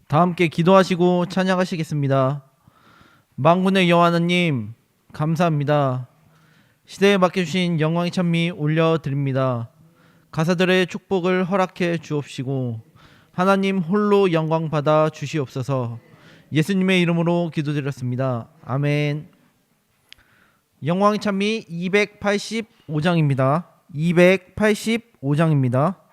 다 함께 기도하시고 찬양하시겠습니다. 만군의 여호와 하나님 감사합니다. 시대에 맡겨주신 영광의 찬미 올려드립니다. 가사들의 축복을 허락해 주옵시고 하나님 홀로 영광 받아 주시옵소서. 예수님의 이름으로 기도드렸습니다. 아멘. 영광의 찬미 285장입니다. 285장입니다.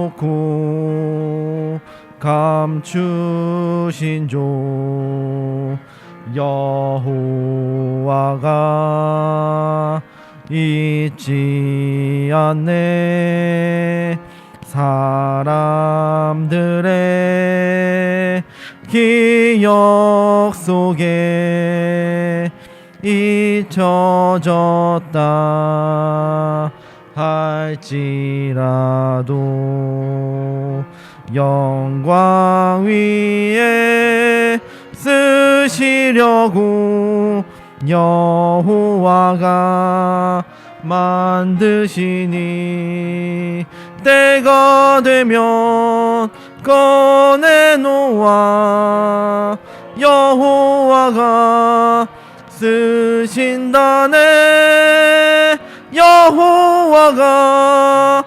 숨겨놓고 감추신 종 여호와가 잊지 않네. 사람들의 기억 속에 잊혀졌다 할지라도 영광 위에 쓰시려고 여호와가 만드시니 때가 되면 꺼내놓아 여호와가 쓰신다네. 여호와가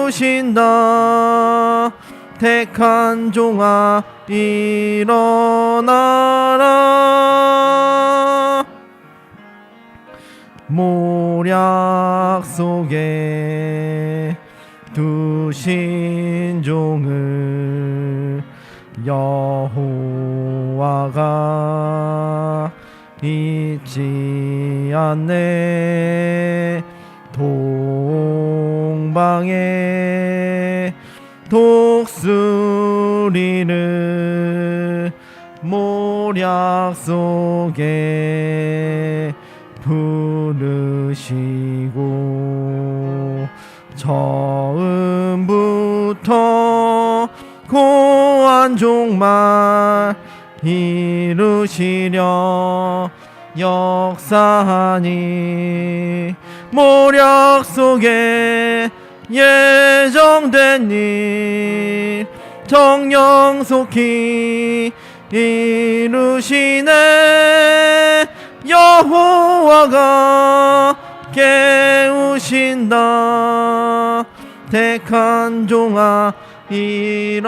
깨우신다. 택한 종아 일어나라. 모략 속에 두신 종을 여호와가 잊지 않네. 동방에 독수리를 모략 속에 부르시고 처음부터 고한 종말 이루시려 역사하니 모략 속에 예정된 일 정령 속히 이루시네. 여호와가 깨우신다. 택한 종아 일어나라.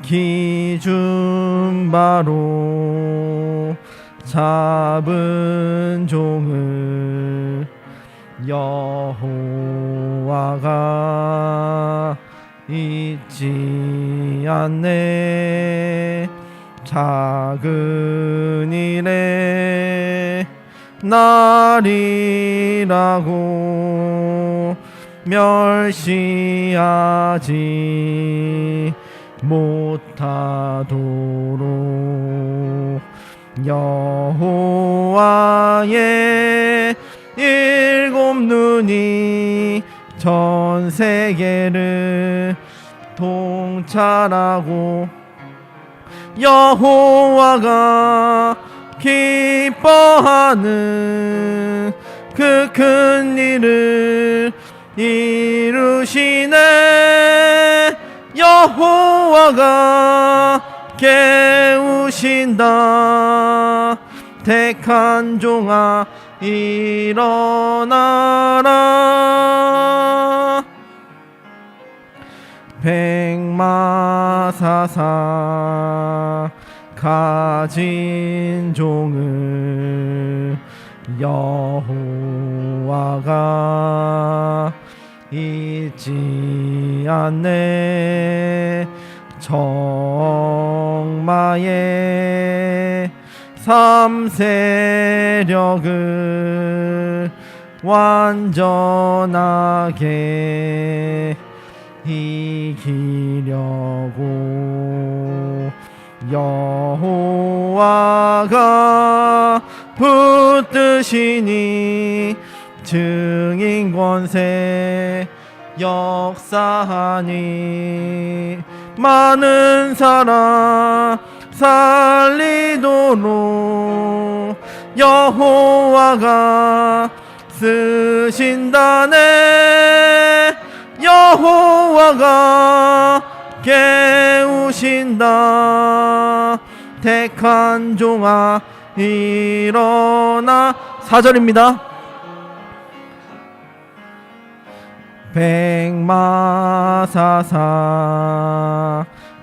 기준 바로 잡은 종을 여호와가 잊지 않네. 작은 일에 날이라고 멸시하지 못하도록 여호와의 일곱 눈이 전 세계를 통찰하고 여호와가 기뻐하는 그 큰 일을 이루시네. 여호와가 깨우신다. 택한 종아 일어나라. 백마사사 가진 종을 여호와가 잊지 않네. 정마의 삼세력을 완전하게 이기려고 여호와가 붙드시니 증인 권세 역사하니 많은 사람 살리도록 여호와가 쓰신다네. 여호와가 깨우신다. 택한 종아 일어나. 4절입니다. 백마사사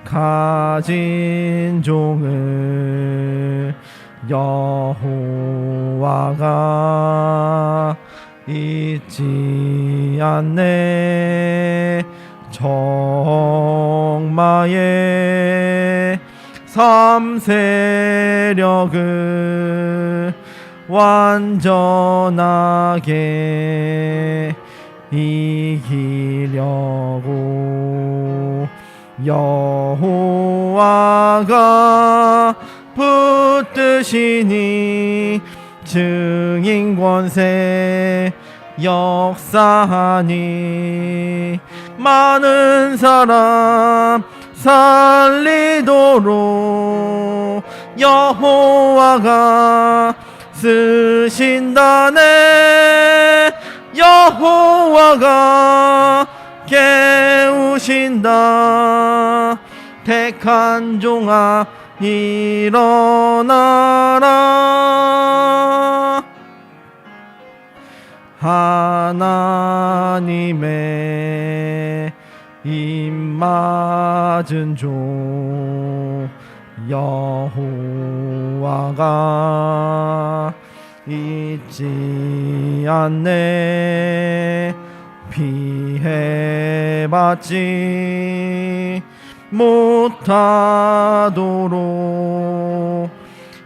가진 종을 여호와가 잊지 않네. 정마의 삼세력을 완전하게 이기려고 여호와가 붙드시니 증인 권세 역사하니 많은 사람 살리도록 여호와가 쓰신다네. 여호와가 깨우신다. 택한 종아 일어나라. 하나님의 입맞은 종 여호와가 잊지 않네. 피해받지 못하도록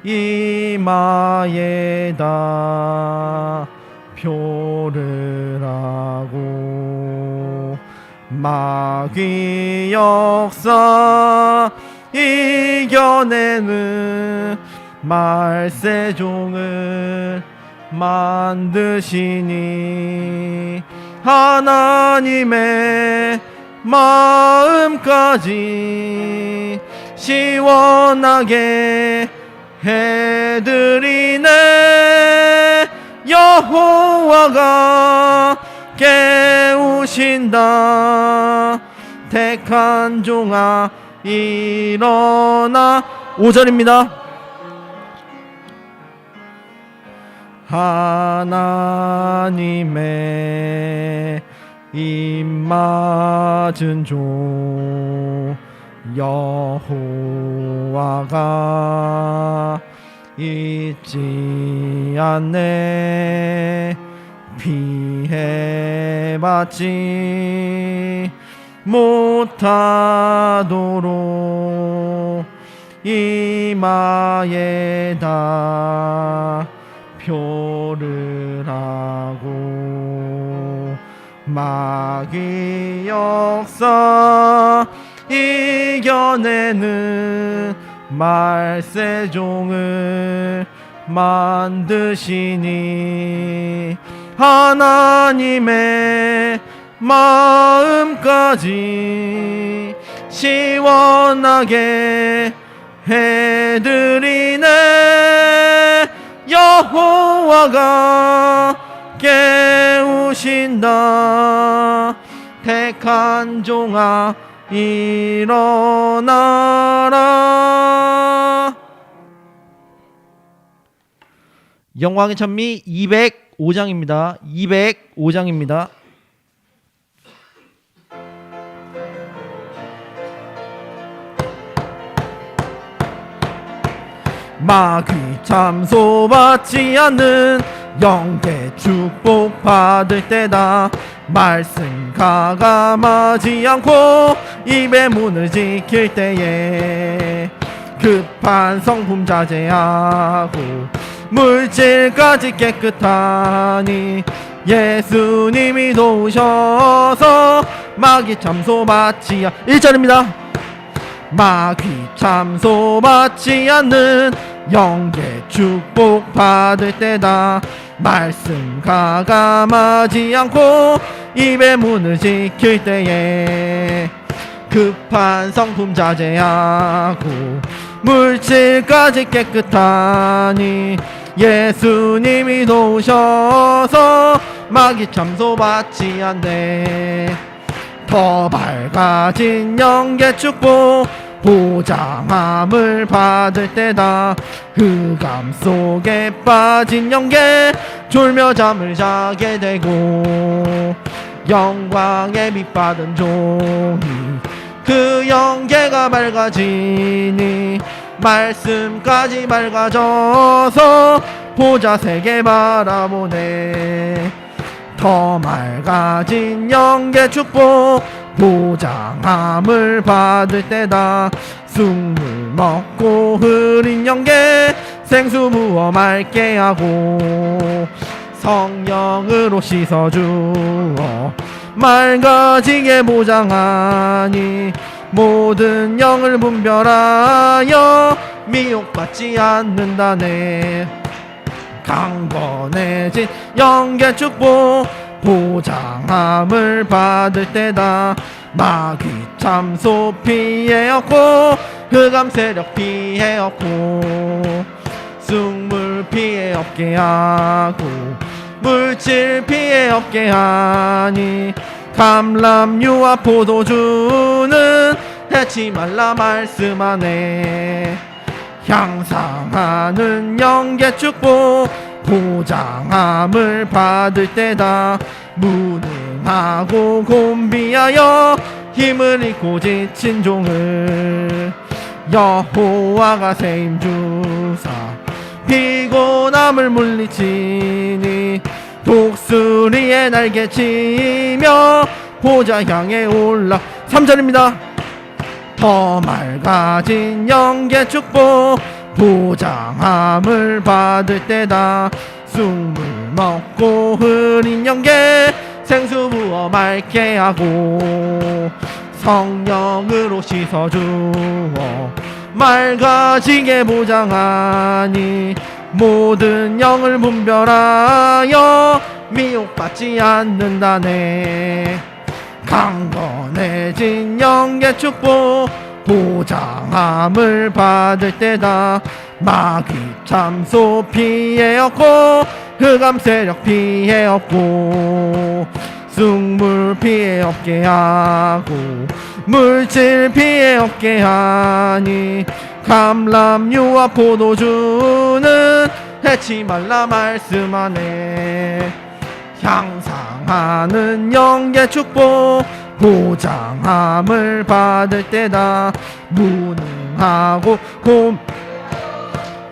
이마에다 표를 하고 마귀 역사 이겨내는 말세종을 만드시니 하나님의 마음까지 시원하게 해드리네. 여호와가 깨우신다. 택한 종아 일어나. 5절입니다. 하나님의 입맞은 종 여호와가 잊지 않네. 피해받지 못하도록 이마에다 표를 하고 마귀 역사 이겨내는 말세종을 만드시니 하나님의 마음까지 시원하게 해드리네. 여호와가 깨우신다. 택한 종아 일어나라. 영광의 찬미 205장입니다. 205장입니다. 마귀 참소받지 않는 영계 축복 받을 때다. 말씀 가감하지 않고 입의 문을 지킬 때에 급한 성품 자제하고 물질까지 깨끗하니 예수님이 도우셔서 마귀 참소받지 1절입니다. 마귀 참소 받지 않는 영계 축복 받을 때다. 말씀 가감하지 않고 입의 문을 지킬 때에 급한 성품 자제하고 물질까지 깨끗하니 예수님이 도우셔서 마귀 참소 받지 않네. 더 밝아진 영계 축복 보장함을 받을 때다. 흑암 속에 빠진 영계 졸며 잠을 자게 되고 영광의 빛 받은 종이 그 영계가 밝아지니 말씀까지 밝아져서 보좌 세계 바라보네. 더 맑아진 영계 축복 보장함을 받을 때다. 쑥물 먹고 흐린 영계 생수 부어 맑게 하고 성령으로 씻어주어 맑아지게 보장하니 모든 영을 분별하여 미혹받지 않는다네. 강건해진 영계 축복 보장함을 받을 때다. 마귀 참소 피해였고 흑암 세력 피해였고 쑥물 피해 없게 하고 물질 피해 없게 하니 감람유와 포도주는 해치 말라 말씀하네. 향상하는 영계 축복 보장함을 받을 때다. 무능하고 곤비하여 힘을 잃고 지친 종을 여호와가 세임 주사 피곤함을 물리치니 독수리의 날개 치며 보좌 향해 올라 3절입니다. 더 맑아진 영계 축복 보장함을 받을 때다. 쑥물 먹고 흐린 영계 생수 부어 맑게 하고 성령으로 씻어주어 맑아지게 보장하니 모든 영을 분별하여 미혹받지 않는다네. 강건해진 영계 축복 보장함을 받을 때다. 마귀 참소 피해였고 흑암 세력 피해였고 쑥물 피해 없게 하고 물질 피해 없게 하니 감람유와 포도주는 해치 말라 말씀하네. 향상하는 영계 축복 보장함을 받을 때다. 무능하고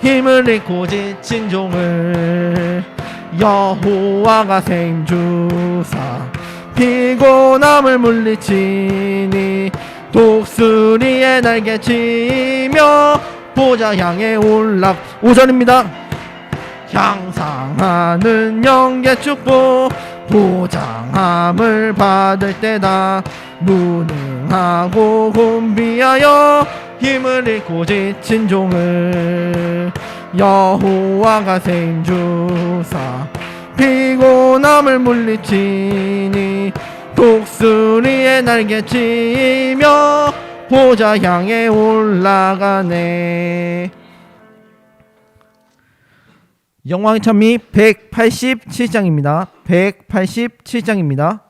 힘을 잃고 지친 종을 여호와가 세임 주사 피곤함을 물리치니 독수리의 날개 치며 보좌 향해 올라 5절입니다. 향상하는 영계 축복 보장함을 받을 때다. 무능하고 곤비하여 힘을 잃고 지친 종을 여호와가 세임 주사 피곤함을 물리치니 독수리의 날개 치며 보좌 향해 올라가네. 영광의 찬미 187장입니다. 187장입니다.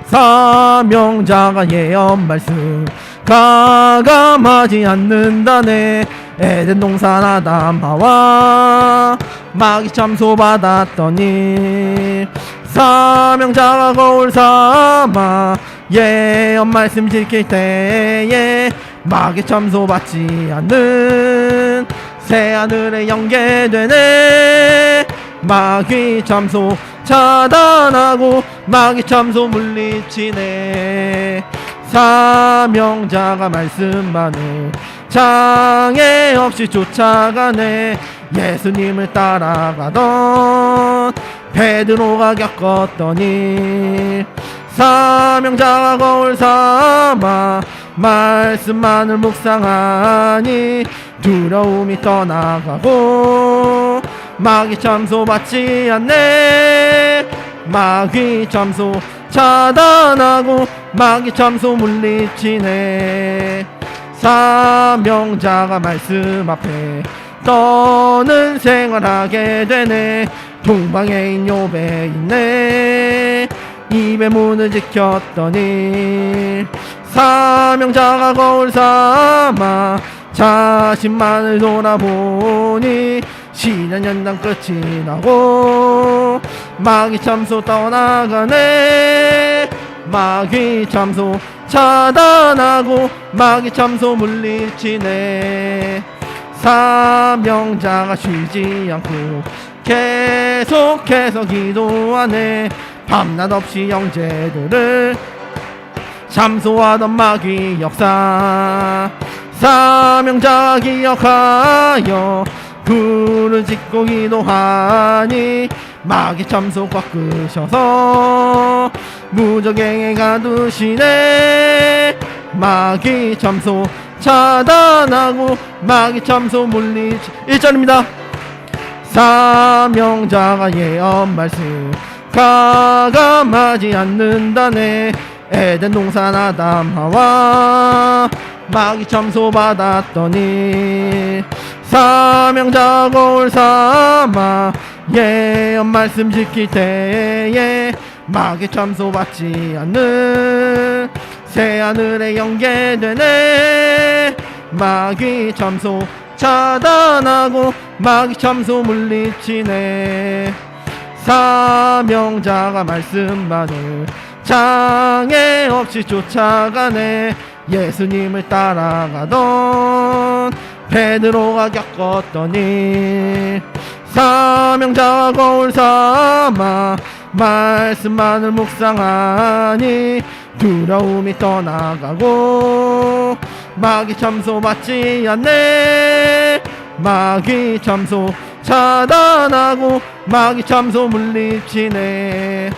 사명자가 예언 말씀 가감하지 않는다네. 에덴 동산 아담 하와 마귀 참소 받았더니 사명자가 거울 삼아 예언 말씀 지킬 때에 마귀 참소 받지 않는 새하늘에 연계되네. 마귀 참소 차단하고 마귀 참소 물리치네. 사명자가 말씀만을 장애 없이 쫓아가네. 예수님을 따라가던 베드로가 겪었던 일. 사명자가 거울 삼아 말씀만을 묵상하니 두려움이 떠나가고 마귀 참소 받지 않네. 마귀 참소 차단하고 마귀 참소 물리치네. 사명자가 말씀 앞에 떠는 생활하게 되네. 동방의 욥에 있네. 입의 문을 지켰더니 사명자가 거울 삼아 자신만을 돌아보니 시련 연단 끝이 나고 마귀 참소 떠나가네. 마귀 참소 차단하고 마귀 참소 물리치네. 사명자가 쉬지 않고 계속해서 기도하네. 밤낮 없이 형제들을 참소하던 마귀 역사. 사명자가 기억하여 불을 짓고 기도하니 마귀 참소 꺾으셔서 무적행에 가두시네. 마귀 참소 차단하고 마귀 참소 물리치. 1절입니다. 사명자가 예언 말씀 가감하지 않는다네. 에덴 동산 아담 하와 마귀 참소 받았더니 사명자 거울 삼아 예언 말씀 지킬 때에 마귀 참소 받지 않는 새하늘에 연계되네. 마귀 참소 차단하고 마귀 참소 물리치네. 사명자가 말씀만을 장애 없이 쫓아가네. 예수님을 따라가던 베드로가 겪었던 일. 사명자가 거울 삼아 말씀만을 묵상하니 두려움이 떠나가고 마귀 참소 받지 않네. 마귀 참소 차단하고 마귀 참소 물리치네.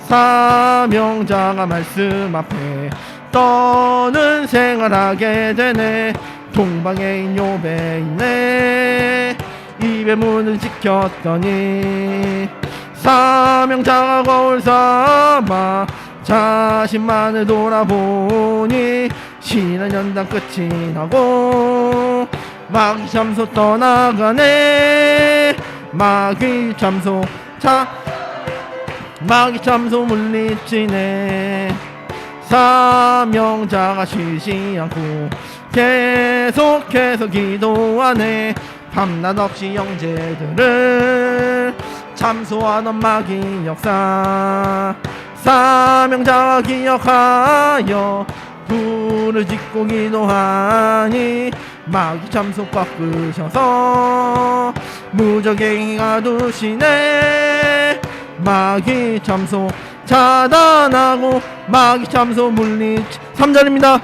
사명자가 말씀 앞에 떠는 생활하게 되네. 동방의 욥에 있네. 입의 문을 지켰더니 사명자가 거울 삼아 자신만을 돌아보니 시련 연단 끝이 나고 마귀 참소 떠나가네. 마귀 참소 마귀 참소 물리치네. 사명자가 쉬지 않고 계속해서 기도하네. 밤낮 없이 형제들을 참소하던 마귀 역사. 사명자가 기억하여 불을 짓고 기도하니 마귀 참소 꺾으셔서 무적행에 가두시네. 마귀 참소 차단하고 마귀 참소 물리치. 3절입니다.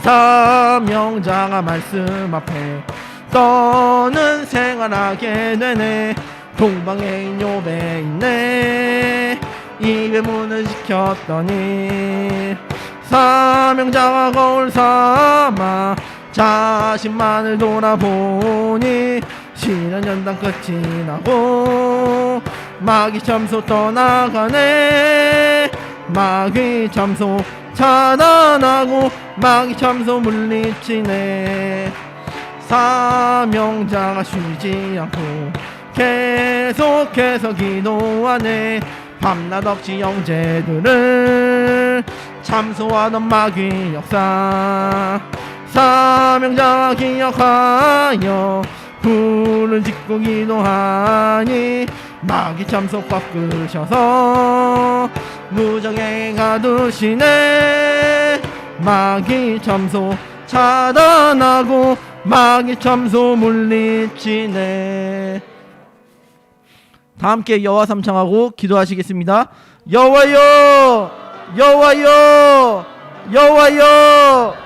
사명자가 말씀 앞에 떠는 생활하게 되네. 동방의 욥에 있네. 입의 문을 지켰더니 사명자가 거울 삼아 자신만을 돌아보니 시련 연단 끝이 나고 마귀 참소 떠나가네. 마귀 참소 차단하고 마귀 참소 물리치네. 사명자가 쉬지 않고 계속해서 기도하네. 밤낮 없이 형제들을 참소하던 마귀 역사. 사명자가 기억하여 불을 짓고 기도하니 마귀 참소 꺾으셔서 무적행에 가두시네. 마귀 참소 차단하고 마귀 참소 물리치네. 다 함께 여호와 삼창하고 기도하시겠습니다. 여호와여, 여호와여, 여호와여.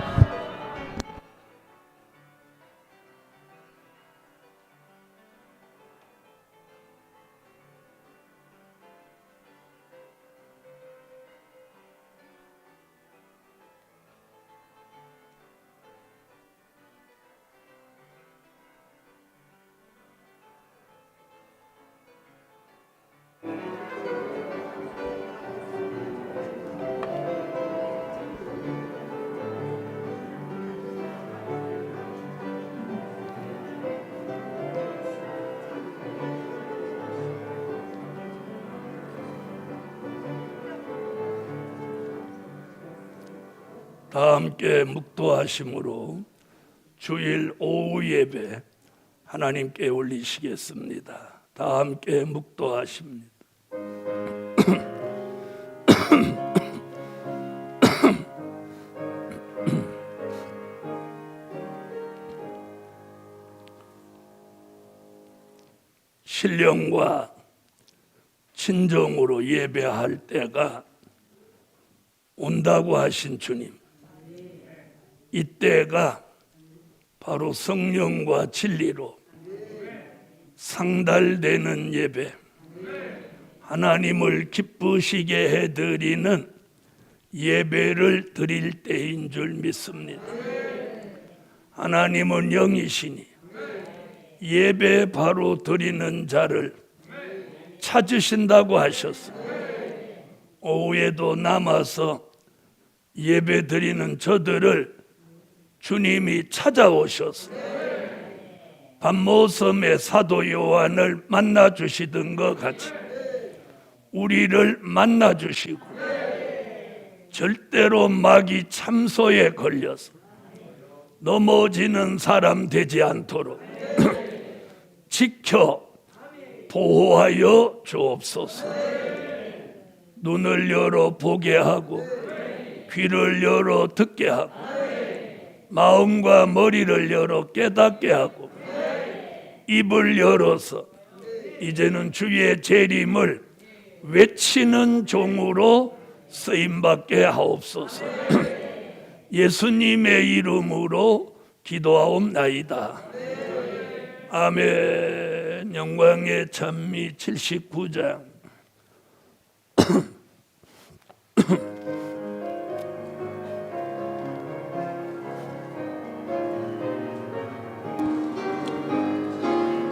다 함께 묵도하심으로 주일 오후 예배 하나님께 올리시겠습니다. 다 함께 묵도하십니다. 신령과 친정으로 예배할 때가 온다고 하신 주님, 이때가 바로 성령과 진리로 상달되는 예배, 하나님을 기쁘시게 해드리는 예배를 드릴 때인 줄 믿습니다. 하나님은 영이시니 예배 바로 드리는 자를 찾으신다고 하셨습니다. 오후에도 남아서 예배 드리는 저들을 주님이 찾아오셔서 밤모섬의 사도 요한을 만나 주시던 것 같이 우리를 만나 주시고 절대로 마귀 참소에 걸려서 넘어지는 사람 되지 않도록 지켜 보호하여 주옵소서. 눈을 열어 보게 하고 귀를 열어 듣게 하고 마음과 머리를 열어 깨닫게 하고 입을 열어서 이제는 주의 재림을 외치는 종으로 쓰임받게 하옵소서. 예수님의 이름으로 기도하옵나이다. 아멘. 영광의 찬미 79장.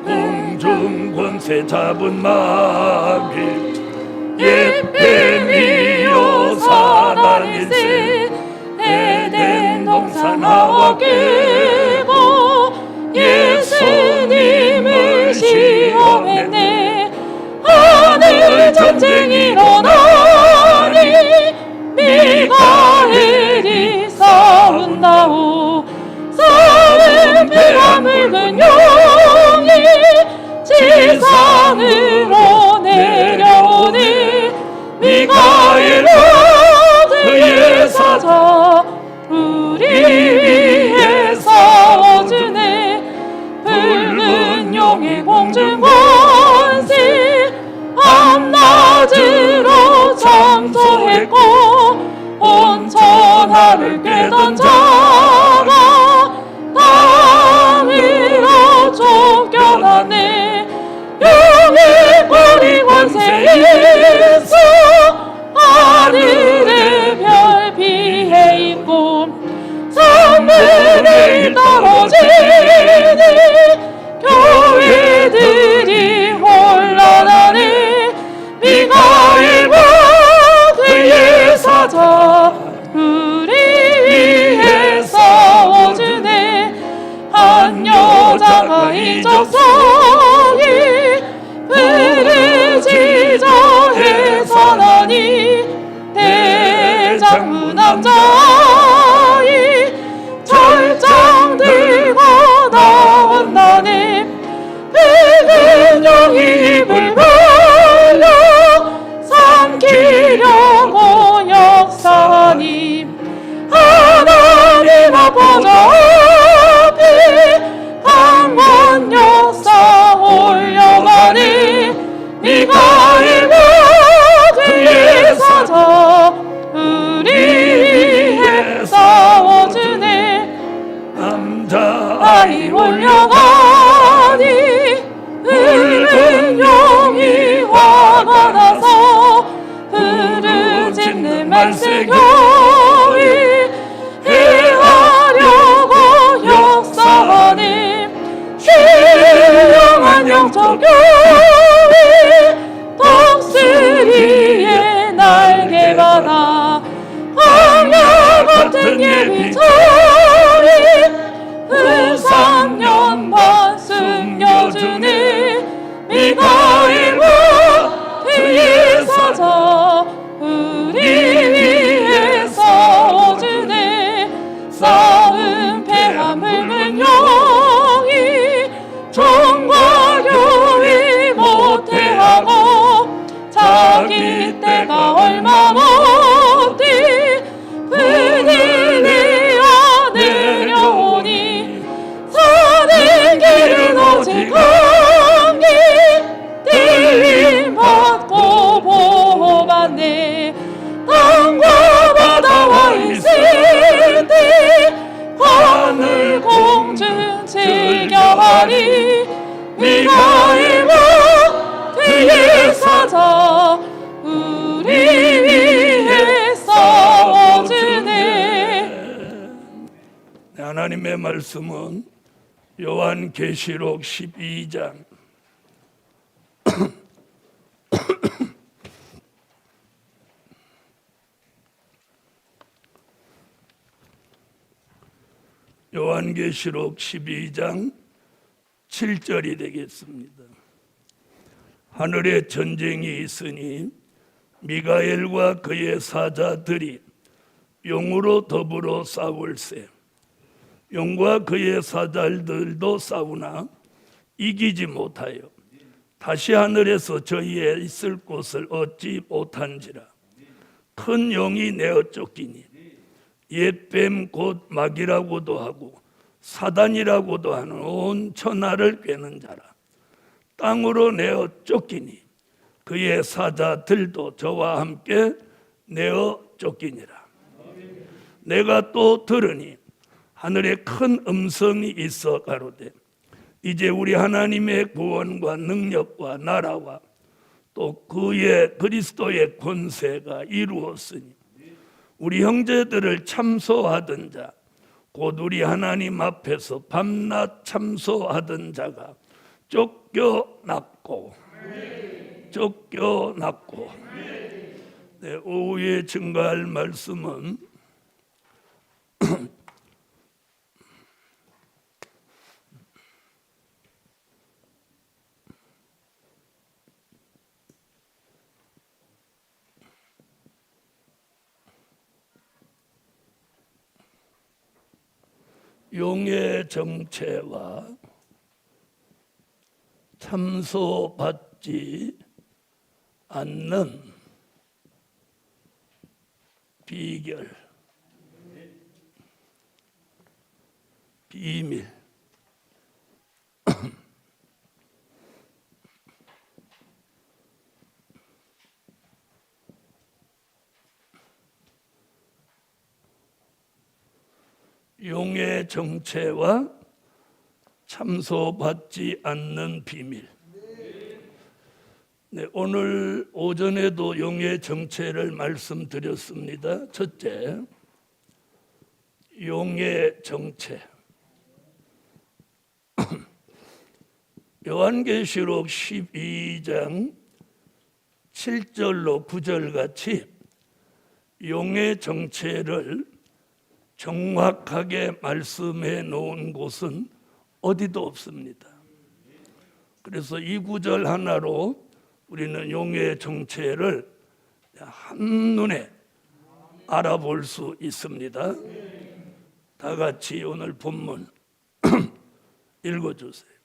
공중 권세 잡은 마귀 예뱀이여 사단일세 에덴 동산 나와 깨고 예수님을 시험했네. 하늘 전쟁이 일어나니 미가엘이 싸운다오. 싸운 배가 붉은 용이 지상으로 내려오니 미가엘아 그의 사자 우리 위에 싸워주네. 붉은 용의 공중 권세 밤낮으로 참소했고 온 천하를 꿰던 자가 땅으로 쫓겨났네. 용의 꼬리 권세 있어 하늘의 별 피해 있고 3분의 1 떨어지니 교회들이 혼란하네. 미가엘과 그의 사자 우리 위에 싸워주네. 한 여자가 이적성이 부르짖어 해산하니 대장부 남자이 철장 들고 나온다네. 붉은 용이 입을 벌려 삼키려고 역사하니 하나님 아버지 앞에 강권 역사 올려가니 미가엘과 그의 사자 우리 위에 싸워주네. 남자아이 올려가니 붉은 용이 화가 나서 부르짖는 말세교위 해하려고 역사하니 신령한 영적 교위 독수리의 날개 받아 광야 같은 예비자리 우상연만 숨겨주니 미가엘과 그의 사자 우리 위에 싸워주네. 하나님의 말씀은 요한계시록 12장 요한계시록 12장 7절이 되겠습니다. 하늘에 전쟁이 있으니 미가엘과 그의 사자들이 용으로 더불어 싸울세. 용과 그의 사자들도 싸우나 이기지 못하여 다시 하늘에서 저희의 있을 곳을 얻지 못한지라. 큰 용이 내어 쫓기니 옛뱀 곧 마귀라고도 하고 사단이라고도 하는 온 천하를 꿰는 자라. 땅으로 내어 쫓기니 그의 사자들도 저와 함께 내어 쫓기니라. 내가 또 들으니 하늘에 큰 음성이 있어 가로되 이제 우리 하나님의 구원과 능력과 나라와 또 그의 그리스도의 권세가 이루었으니 우리 형제들을 참소하던 자 곧 우리 하나님 앞에서 밤낮 참소하던 자가 쫓겨났고 네, 오후에 증거할 말씀은 용의 정체와 참소받지 않는 비결, 비밀. 용의 정체와 참소받지 않는 비밀. 네, 오늘 오전에도 용의 정체를 말씀드렸습니다. 첫째, 용의 정체. 요한계시록 12장 7절로 9절 같이 용의 정체를 정확하게 말씀해 놓은 곳은 어디도 없습니다. 그래서 이 구절 하나로 우리는 용의 정체를 한눈에 알아볼 수 있습니다. 다 같이 오늘 본문 읽어주세요.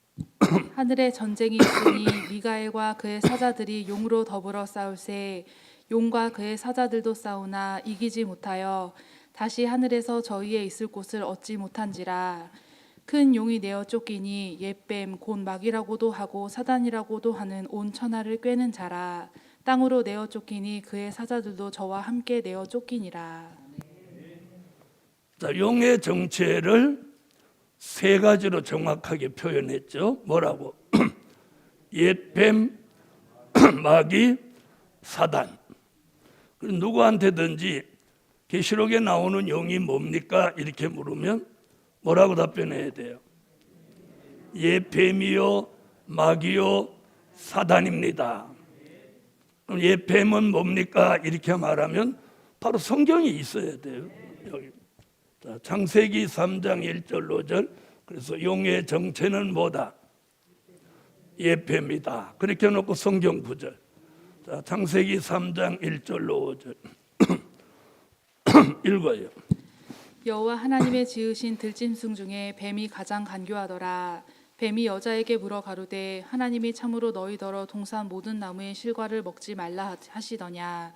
하늘에 전쟁이 있으니 미가엘과 그의 사자들이 용으로 더불어 싸울세. 용과 그의 사자들도 싸우나 이기지 못하여 다시 하늘에서 저희의 있을 곳을 얻지 못한지라. 큰 용이 내어 쫓기니 옛뱀 곧 마귀라고도 하고 사단이라고도 하는 온 천하를 꿰는 자라. 땅으로 내어 쫓기니 그의 사자들도 저와 함께 내어 쫓기니라. 자, 용의 정체를 세 가지로 정확하게 표현했죠. 뭐라고? 옛뱀, 마귀, 사단. 누구한테든지 계시록에 나오는 용이 뭡니까? 이렇게 물으면 뭐라고 답변해야 돼요? 옛뱀이요, 마귀요, 사단입니다. 그럼 옛뱀은 뭡니까? 이렇게 말하면 바로 성경이 있어야 돼요. 여기. 자, 창세기 3장 1절 5절. 그래서 용의 정체는 뭐다? 옛뱀이다. 그렇게 해놓고 성경 구절. 자, 창세기 3장 1절로 5절. 읽어요. 여호와 하나님의 지으신 들짐승 중에 뱀이 가장 간교하더라. 뱀이 여자에게 물어 가로되 하나님이 참으로 너희더러 동산 모든 나무의 실과를 먹지 말라 하시더냐.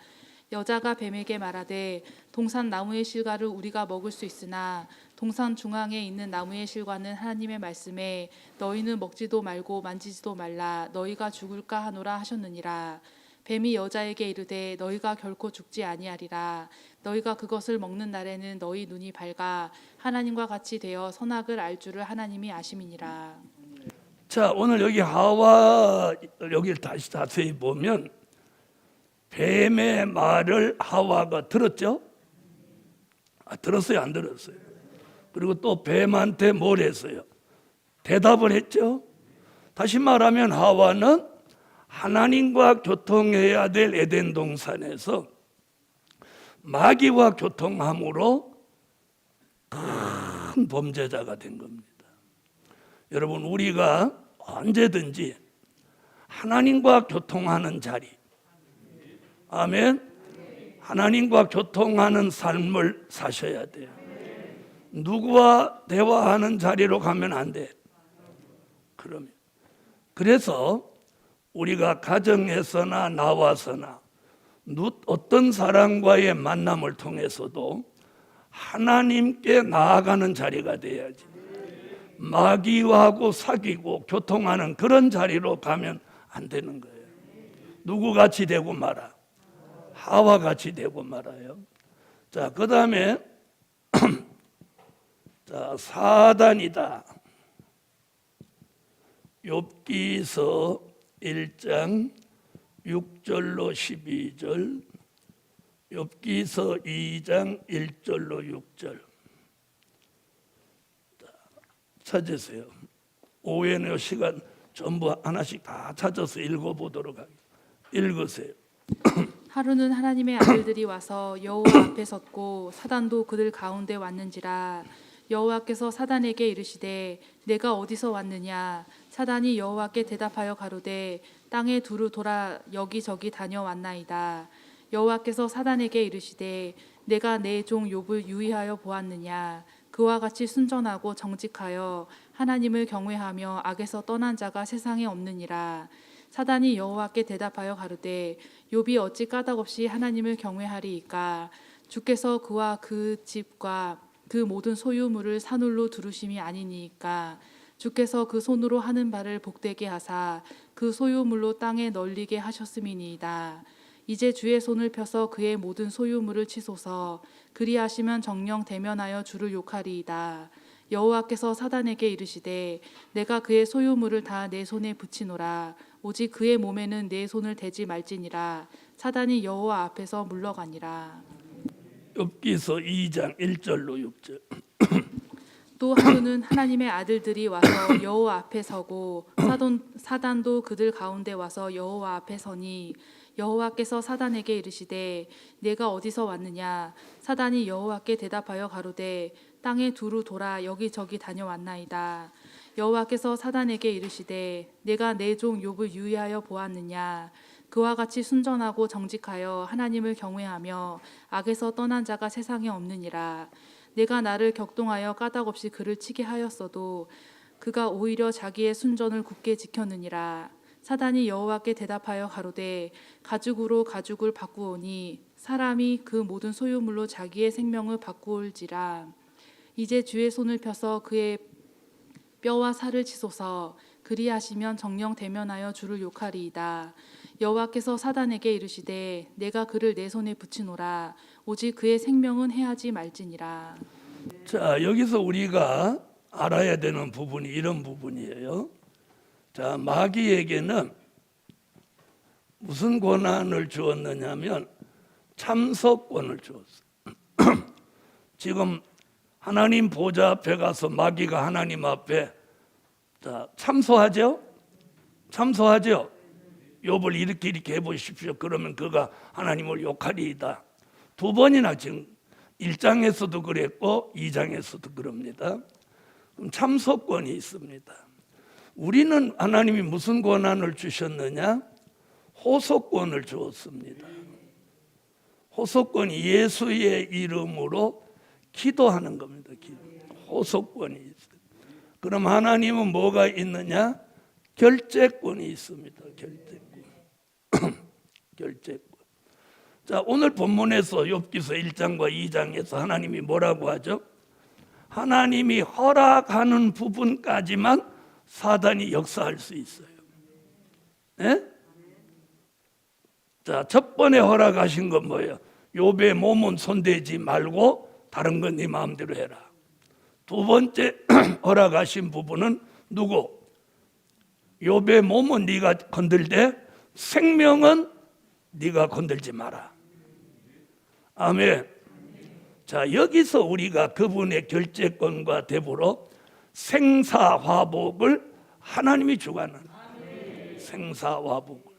여자가 뱀에게 말하되 동산 나무의 실과를 우리가 먹을 수 있으나 동산 중앙에 있는 나무의 실과는 하나님의 말씀에 너희는 먹지도 말고 만지지도 말라 너희가 죽을까 하노라 하셨느니라. 뱀이 여자에게 이르되 너희가 결코 죽지 아니하리라. 너희가 그것을 먹는 날에는 너희 눈이 밝아 하나님과 같이 되어 선악을 알 줄을 하나님이 아심이니라. 자, 오늘 여기 하와 여기를 다시 자세히 보면 뱀의 말을 하와가 들었죠? 들었어요, 안 들었어요? 그리고 또 뱀한테 뭘 했어요? 대답을 했죠. 다시 말하면 하와는 하나님과 교통해야 될 에덴 동산에서 마귀와 교통함으로 큰 범죄자가 된 겁니다. 여러분, 우리가 언제든지 하나님과 교통하는 자리, 아멘, 하나님과 교통하는 삶을 사셔야 돼요. 누구와 대화하는 자리로 가면 안 돼. 그래서 우리가 가정에서나 나와서나 어떤 사람과의 만남을 통해서도 하나님께 나아가는 자리가 돼야지. 마귀하고 사귀고 교통하는 그런 자리로 가면 안 되는 거예요. 누구같이 되고 말아? 하와같이 되고 말아요. 자, 그 다음에 자, 사단이다. 욥기서 1장 6절로 12절, 욥기서 2장 1절로 6절. 찾으세요. 오후에는 시간 전부 하나씩 다 찾아서 읽어보도록 하겠습니다. 읽으세요. 하루는 하나님의 아들들이 와서 여호와 앞에 섰고 사단도 그들 가운데 왔는지라. 여호와께서 사단에게 이르시되 내가 어디서 왔느냐. 사단이 여호와께 대답하여 가로되 땅에 두루 돌아 여기저기 다녀왔나이다. 여호와께서 사단에게 이르시되 내가 내 종 욥을 유의하여 보았느냐. 그와 같이 순전하고 정직하여 하나님을 경외하며 악에서 떠난 자가 세상에 없느니라. 사단이 여호와께 대답하여 가로되 욥이 어찌 까닭없이 하나님을 경외하리이까. 주께서 그와 그 집과 그 모든 소유물을 산울로 두르심이 아니니이까. 주께서 그 손으로 하는 바를 복되게 하사 그 소유물로 땅에 널리게 하셨음이니이다. 이제 주의 손을 펴서 그의 모든 소유물을 치소서. 그리하시면 정령 대면하여 주를 욕하리이다. 여호와께서 사단에게 이르시되 내가 그의 소유물을 다 내 손에 붙이노라. 오직 그의 몸에는 내 손을 대지 말지니라. 사단이 여호와 앞에서 물러가니라. 욥기서 2장 1절로 6절. 또 하루는 하나님의 아들들이 와서 여호와 앞에 서고 사단도 그들 가운데 와서 여호와 앞에 서니 여호와께서 사단에게 이르시되 내가 어디서 왔느냐. 사단이 여호와께 대답하여 가로되 땅에 두루 돌아 여기저기 다녀왔나이다. 여호와께서 사단에게 이르시되 내가 내 종 욥을 유의하여 보았느냐. 그와 같이 순전하고 정직하여 하나님을 경외하며 악에서 떠난 자가 세상에 없느니라. 내가 나를 격동하여 까닭없이 그를 치게 하였어도 그가 오히려 자기의 순전을 굳게 지켰느니라. 사단이 여호와께 대답하여 가로되 가죽으로 가죽을 바꾸오니 사람이 그 모든 소유물로 자기의 생명을 바꾸올지라. 이제 주의 손을 펴서 그의 뼈와 살을 치소서. 그리하시면 정령 대면하여 주를 욕하리이다. 여호와께서 사단에게 이르시되 내가 그를 내 손에 붙이노라. 오직 그의 생명은 해하지 말지니라. 자, 여기서 우리가 알아야 되는 부분이 이런 부분이에요. 자, 마귀에게는 무슨 권한을 주었느냐면 참석권을 주었어요. 지금 하나님 보좌 앞에 가서 마귀가 하나님 앞에 참소하죠? 참소하죠? 욥을 이렇게 해보십시오. 그러면 그가 하나님을 욕하리이다. 두 번이나 지금 1장에서도 그랬고 2장에서도 그럽니다. 그럼 참소권이 있습니다. 우리는 하나님이 무슨 권한을 주셨느냐? 호소권을 주었습니다. 호소권이 예수의 이름으로 기도하는 겁니다. 호소권이 있어요. 그럼 하나님은 뭐가 있느냐? 결재권이 있습니다. 결재권. 결재권. 자, 오늘 본문에서 욥기서 1장과 2장에서 하나님이 뭐라고 하죠? 하나님이 허락하는 부분까지만 사단이 역사할 수 있어요. 네? 자, 첫 번에 허락하신 건 뭐예요? 욥의 몸은 손대지 말고 다른 건 네 마음대로 해라. 두 번째 허락하신 부분은 누구? 욥의 몸은 네가 건들되 생명은 네가 건들지 마라. 아멘. 자, 여기서 우리가 그분의 결재권과 더불어 생사화복을 하나님이 주관하는 생사화복.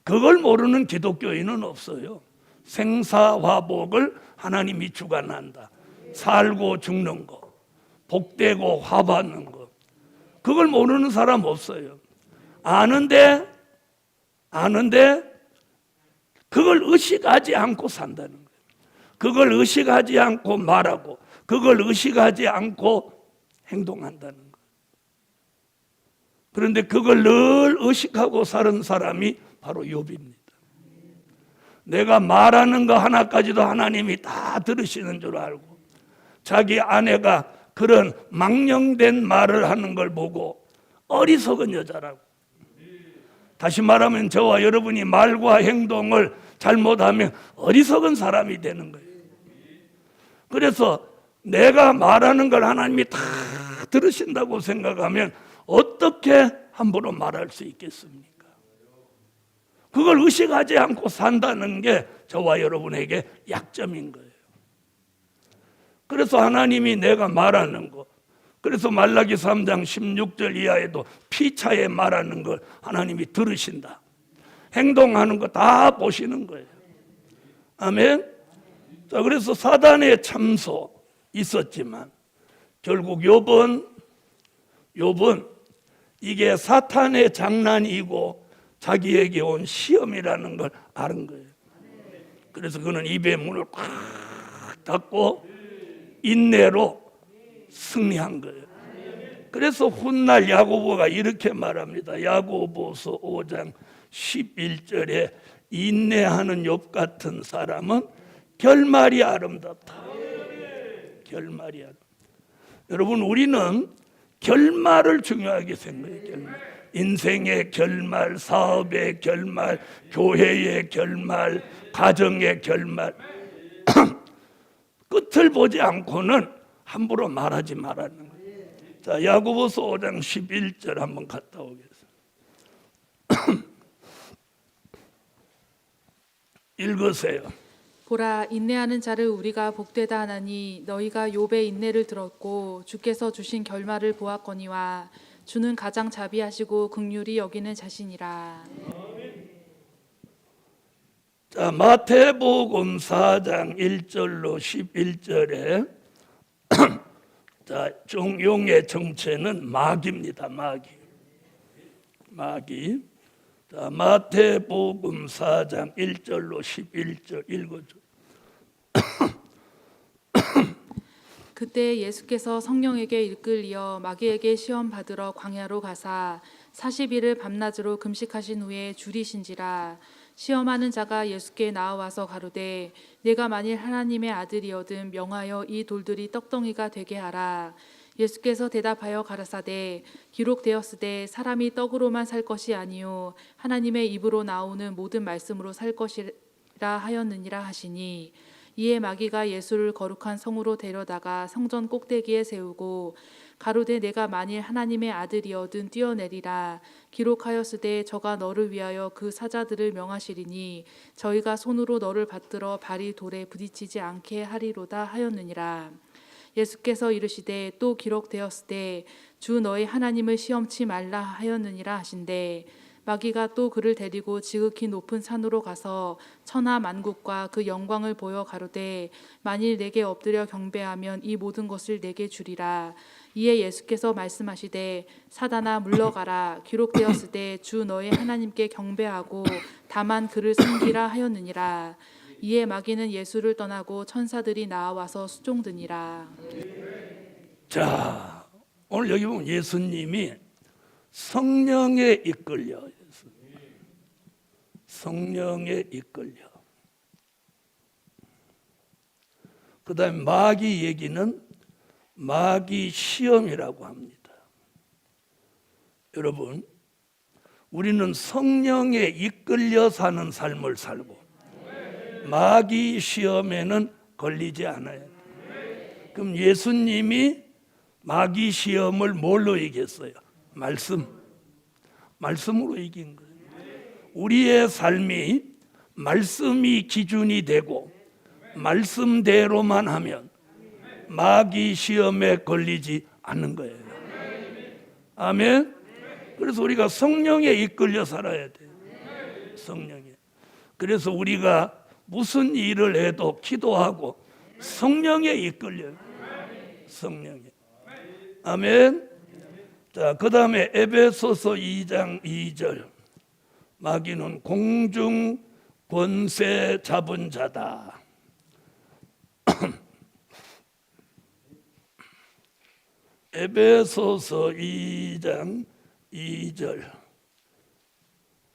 그걸 모르는 기독교인은 없어요. 생사화복을 하나님이 주관한다. 살고 죽는 거, 복되고 화받는 거, 그걸 모르는 사람 없어요. 아는데 그걸 의식하지 않고 산다는 거예요. 그걸 의식하지 않고 말하고, 그걸 의식하지 않고 행동한다는 거예요. 그런데 그걸 늘 의식하고 사는 사람이 바로 욥입니다. 내가 말하는 거 하나까지도 하나님이 다 들으시는 줄 알고, 자기 아내가 그런 망령된 말을 하는 걸 보고 어리석은 여자라고. 다시 말하면 저와 여러분이 말과 행동을 잘못하면 어리석은 사람이 되는 거예요. 그래서 내가 말하는 걸 하나님이 다 들으신다고 생각하면 어떻게 함부로 말할 수 있겠습니까? 그걸 의식하지 않고 산다는 게 저와 여러분에게 약점인 거예요. 그래서 하나님이 내가 말하는 거, 그래서 말라기 3장 16절 이하에도 피차에 말하는 걸 하나님이 들으신다. 행동하는 거 다 보시는 거예요. 아멘. 자, 그래서 사단의 참소 있었지만 결국 욥은 이게 사탄의 장난이고 자기에게 온 시험이라는 걸 아는 거예요. 그래서 그는 입의 문을 꽉 닫고 인내로 승리한 거예요. 그래서 훗날 야고보가 이렇게 말합니다. 야고보서 5장 11절에 인내하는 욥 같은 사람은 결말이 아름답다. 결말이 아름답다. 여러분, 우리는 결말을 중요하게 생각해요. 결말. 인생의 결말, 사업의 결말, 교회의 결말, 가정의 결말. 끝을 보지 않고는 함부로 말하지 말라는 거예요. 자, 야고보서 5장 11절 한번 갔다 오겠습니다. 읽으세요. 보라, 인내하는 자를 우리가 복되다 하나니 너희가 욥의 인내를 들었고 주께서 주신 결말을 보았거니와 주는 가장 자비하시고 긍휼히 여기는 자신이라. 자, 마태복음 4장 1절로 11절에 자, 용의 정체는 마귀입니다. 마귀. 자, 마태복음 4장 1절로 11절 읽어줘. 그때 예수께서 성령에게 이끌리어 마귀에게 시험 받으러 광야로 가사 40일을 밤낮으로 금식하신 후에 줄이신지라. 시험하는 자가 예수께 나와서 가로되 내가 만일 하나님의 아들이거든 명하여 이 돌들이 떡덩이가 되게 하라. 예수께서 대답하여 가라사대 기록되었으되 사람이 떡으로만 살 것이 아니요 하나님의 입으로 나오는 모든 말씀으로 살 것이라 하였느니라 하시니, 이에 마귀가 예수를 거룩한 성으로 데려다가 성전 꼭대기에 세우고 가로되 내가 만일 하나님의 아들이거든 뛰어내리라. 기록하였으되 저가 너를 위하여 그 사자들을 명하시리니 저희가 손으로 너를 받들어 발이 돌에 부딪히지 않게 하리로다 하였느니라. 예수께서 이르시되 또 기록되었으되 주 너의 하나님을 시험치 말라 하였느니라 하신대, 마귀가 또 그를 데리고 지극히 높은 산으로 가서 천하 만국과 그 영광을 보여 가로되 만일 내게 엎드려 경배하면 이 모든 것을 내게 주리라. 이에 예수께서 말씀하시되 사단아 물러가라. 기록되었으되 주 너의 하나님께 경배하고 다만 그를 섬기라 하였느니라. 이에 마귀는 예수를 떠나고 천사들이 나와서 수종드니라. 자, 오늘 여기 보면 예수님이 성령에 이끌려, 성령에 이끌려. 그 다음에 마귀 얘기는 마귀 시험이라고 합니다. 여러분, 우리는 성령에 이끌려 사는 삶을 살고 마귀 시험에는 걸리지 않아요. 그럼 예수님이 마귀 시험을 뭘로 이겼어요? 말씀으로 이긴 거예요. 우리의 삶이 말씀이 기준이 되고 말씀대로만 하면 마귀 시험에 걸리지 않는 거예요. 아멘. 그래서 우리가 성령에 이끌려 살아야 돼요. 성령에. 그래서 우리가 무슨 일을 해도 기도하고 성령에 이끌려요. 성령에. 아멘. 자, 그 다음에 에베소서 2장 2절. 마귀는 공중 권세 잡은 자다. 에베소서 2장 2절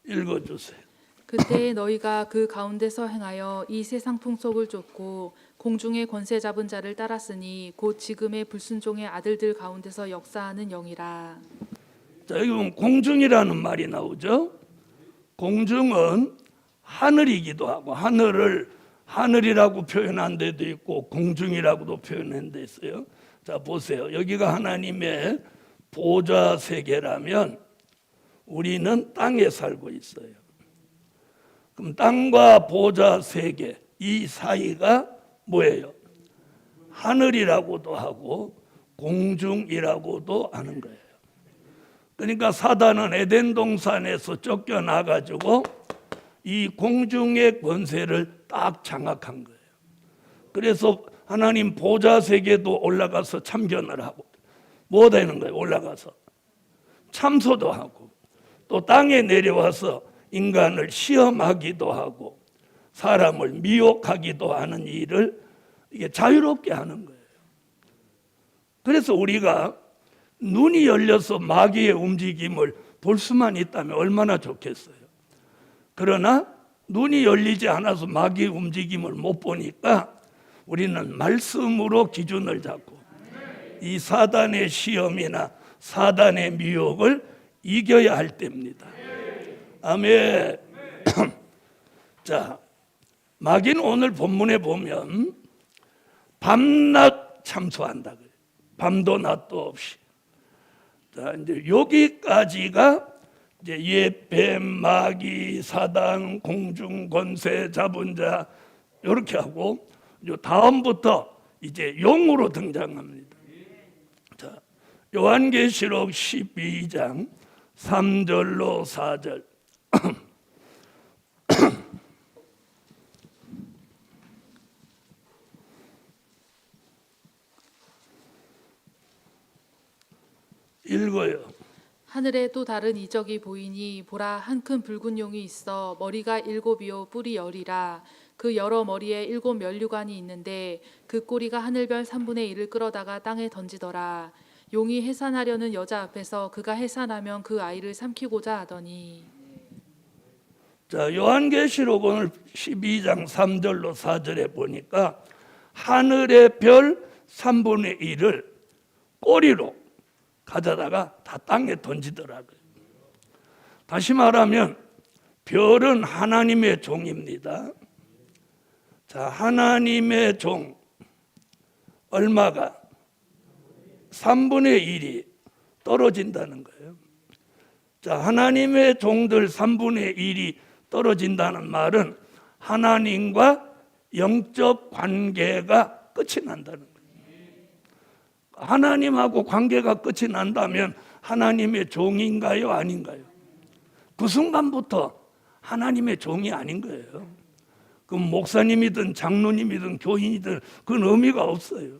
읽어주세요. 그때 너희가 그 가운데서 행하여 이 세상 풍속을 쫓고 공중의 권세 잡은 자를 따랐으니 곧 지금의 불순종의 아들들 가운데서 역사하는 영이라. 자, 여기 보면 공중이라는 말이 나오죠. 공중은 하늘이기도 하고 하늘을 하늘이라고 표현한 데도 있고 공중이라고도 표현한 데 있어요. 자, 보세요. 여기가 하나님의 보좌 세계라면 우리는 땅에 살고 있어요. 그럼 땅과 보좌 세계 이 사이가 뭐예요? 하늘이라고도 하고 공중이라고도 하는 거예요. 그러니까 사단은 에덴 동산에서 쫓겨나가지고 이 공중의 권세를 딱 장악한 거예요. 그래서 하나님 보좌 세계도 올라가서 참견을 하고 뭐 되는 거예요? 올라가서 참소도 하고 또 땅에 내려와서 인간을 시험하기도 하고 사람을 미혹하기도 하는 일을 이게 자유롭게 하는 거예요. 그래서 우리가 눈이 열려서 마귀의 움직임을 볼 수만 있다면 얼마나 좋겠어요. 그러나 눈이 열리지 않아서 마귀의 움직임을 못 보니까 우리는 말씀으로 기준을 잡고 이 사단의 시험이나 사단의 미혹을 이겨야 할 때입니다. 아멘. 자, 마귀는 오늘 본문에 보면 밤낮 참소한다 그래요. 밤도 낮도 없이. 자, 이제 여기까지가 이제 뱀, 마귀, 사단, 공중 권세 잡은 자 이렇게 하고 다음부터 이제 용으로 등장합니다. 자, 요한계시록 12장 3절로 4절. 읽어요. 하늘에 또 다른 이적이 보이니 보라 한 큰 붉은 용이 있어 머리가 7이요 뿔이 10이라. 그 여러 머리에 7 면류관이 있는데 그 꼬리가 하늘별 3분의 1을 끌어다가 땅에 던지더라. 용이 해산하려는 여자 앞에서 그가 해산하면 그 아이를 삼키고자 하더니. 자, 요한계시록 오늘 12장 3절로 4절에 보니까 하늘의 별 3분의 1을 꼬리로 가져다가 다 땅에 던지더라고요. 다시 말하면 별은 하나님의 종입니다. 자, 하나님의 종 얼마가 3분의 1이 떨어진다는 거예요. 자, 하나님의 종들 3분의 1이 떨어진다는 말은 하나님과 영적 관계가 끝이 난다는 거예요. 하나님하고 관계가 끝이 난다면 하나님의 종인가요? 아닌가요? 그 순간부터 하나님의 종이 아닌 거예요. 그럼 목사님이든 장로님이든 교인이든 그건 의미가 없어요.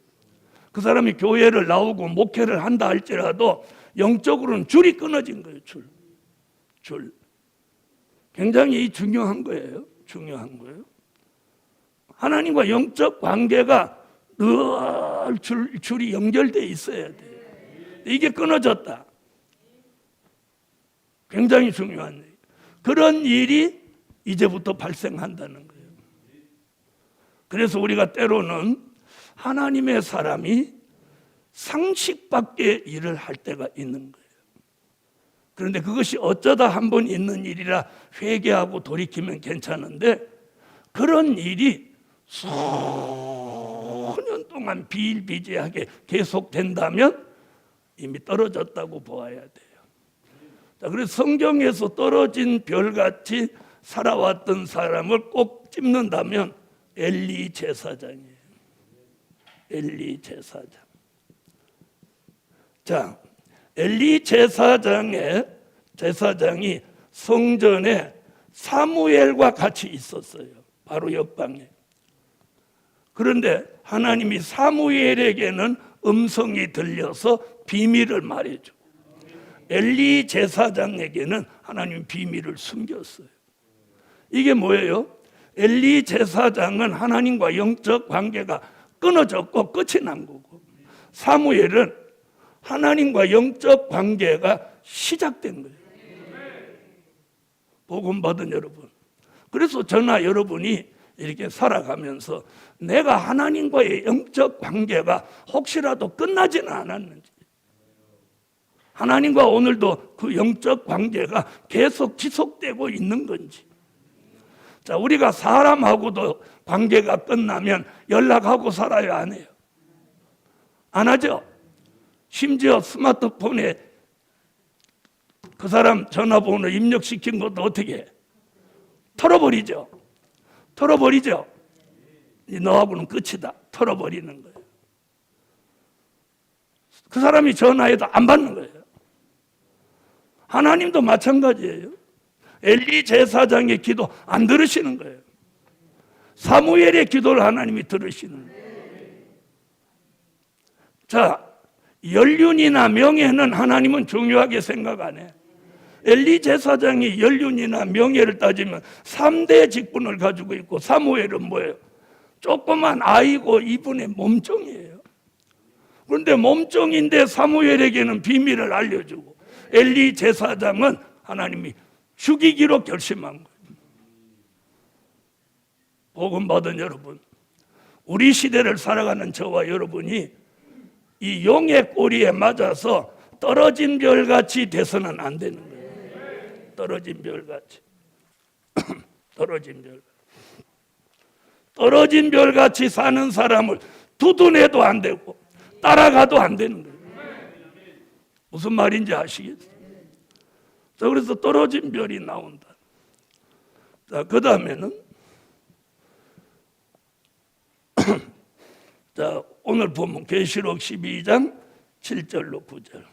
그 사람이 교회를 나오고 목회를 한다 할지라도 영적으로는 줄이 끊어진 거예요. 줄. 굉장히 중요한 거예요. 중요한 거예요. 하나님과 영적 관계가 늘 줄이 연결되어 있어야 돼요. 이게 끊어졌다. 굉장히 중요한 일이에요. 그런 일이 이제부터 발생한다는 거예요. 그래서 우리가 때로는 하나님의 사람이 상식 밖의 일을 할 때가 있는 거예요. 그런데 그것이 어쩌다 한 번 있는 일이라 회개하고 돌이키면 괜찮은데 그런 일이 수년 동안 비일비재하게 계속된다면 이미 떨어졌다고 보아야 돼요. 자, 그래서 성경에서 떨어진 별같이 살아왔던 사람을 꼭 찝는다면 엘리 제사장이에요. 엘리 제사장. 자, 엘리 제사장이 성전에 사무엘과 같이 있었어요. 바로 옆방에. 그런데 하나님이 사무엘에게는 음성이 들려서 비밀을 말해줘. 엘리 제사장에게는 하나님 비밀을 숨겼어요. 이게 뭐예요? 엘리 제사장은 하나님과 영적 관계가 끊어졌고 끝이 난 거고, 사무엘은 하나님과 영적 관계가 시작된 거예요. 복음 받은 여러분, 그래서 저나 여러분이 이렇게 살아가면서 내가 하나님과의 영적 관계가 혹시라도 끝나지는 않았는지, 하나님과 오늘도 그 영적 관계가 계속 지속되고 있는 건지. 자, 우리가 사람하고도 관계가 끝나면 연락하고 살아요, 안 해요? 안 하죠? 심지어 스마트폰에 그 사람 전화번호 입력시킨 것도 어떻게 해? 털어버리죠. 털어버리죠. 너하고는 끝이다. 털어버리는 거예요. 그 사람이 전화해도 안 받는 거예요. 하나님도 마찬가지예요. 엘리 제사장의 기도 안 들으시는 거예요. 사무엘의 기도를 하나님이 들으시는 거예요. 자, 연륜이나 명예는 하나님은 중요하게 생각 안 해. 엘리 제사장이 연륜이나 명예를 따지면 3대 직분을 가지고 있고, 사무엘은 뭐예요? 조그만 아이고 이분의 몸종이에요. 그런데 몸종인데 사무엘에게는 비밀을 알려주고, 엘리 제사장은 하나님이 죽이기로 결심한 거예요. 복음 받은 여러분, 우리 시대를 살아가는 저와 여러분이 이 용의 꼬리에 맞아서 떨어진 별같이 돼서는 안 되는 거예요. 떨어진 별같이. 떨어진 별같이 사는 사람을 두둔해도 안 되고 따라가도 안 되는 거예요. 무슨 말인지 아시겠어요? 자, 그래서 떨어진 별이 나온다. 자, 그 다음에는 자, 오늘 보면 계시록 12장 7절로 9절.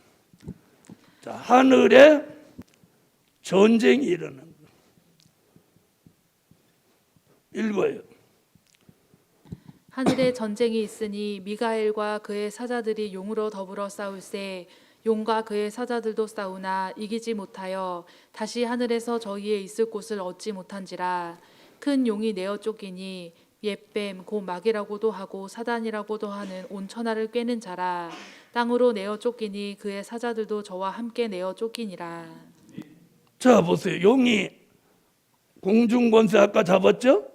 자, 하늘에 전쟁이 일어난 거. 읽어요. 하늘에 전쟁이 있으니 미가엘과 그의 사자들이 용으로 더불어 싸울세. 용과 그의 사자들도 싸우나 이기지 못하여 다시 하늘에서 저희의 있을 곳을 얻지 못한지라. 큰 용이 내어 쫓기니 옛뱀 곧 마귀라고도 하고 사단이라고도 하는 온 천하를 꿰는 자라. 땅으로 내어 쫓기니 그의 사자들도 저와 함께 내어 쫓기니라. 자, 보세요. 용이 공중권세 아까 잡았죠?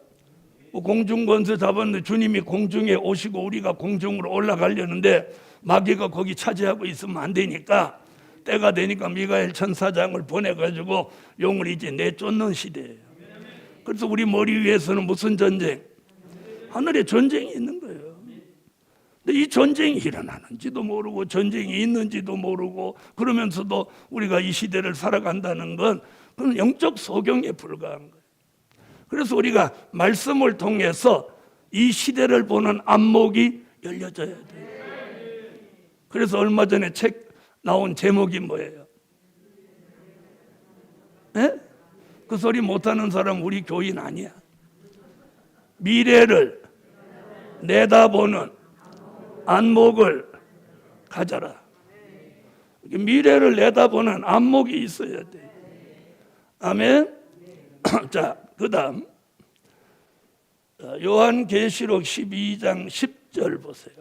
공중권세 잡았는데 주님이 공중에 오시고 우리가 공중으로 올라가려는데 마귀가 거기 차지하고 있으면 안 되니까, 때가 되니까 미가엘 천사장을 보내가지고 용을 이제 내쫓는 시대예요. 그래서 우리 머리 위에서는 무슨 전쟁? 하늘에 전쟁이 있는 거예요. 근데 이 전쟁이 일어나는지도 모르고 전쟁이 있는지도 모르고 그러면서도 우리가 이 시대를 살아간다는 건 그건 영적 소경에 불과한 거예요. 그래서 우리가 말씀을 통해서 이 시대를 보는 안목이 열려져야 돼요. 그래서 얼마 전에 책 나온 제목이 뭐예요? 네? 그 소리 못하는 사람 우리 교인 아니야. 미래를 내다보는 안목을 가져라. 미래를 내다보는 안목이 있어야 돼. 아멘. 자, 그 다음 요한계시록 12장 10절 보세요.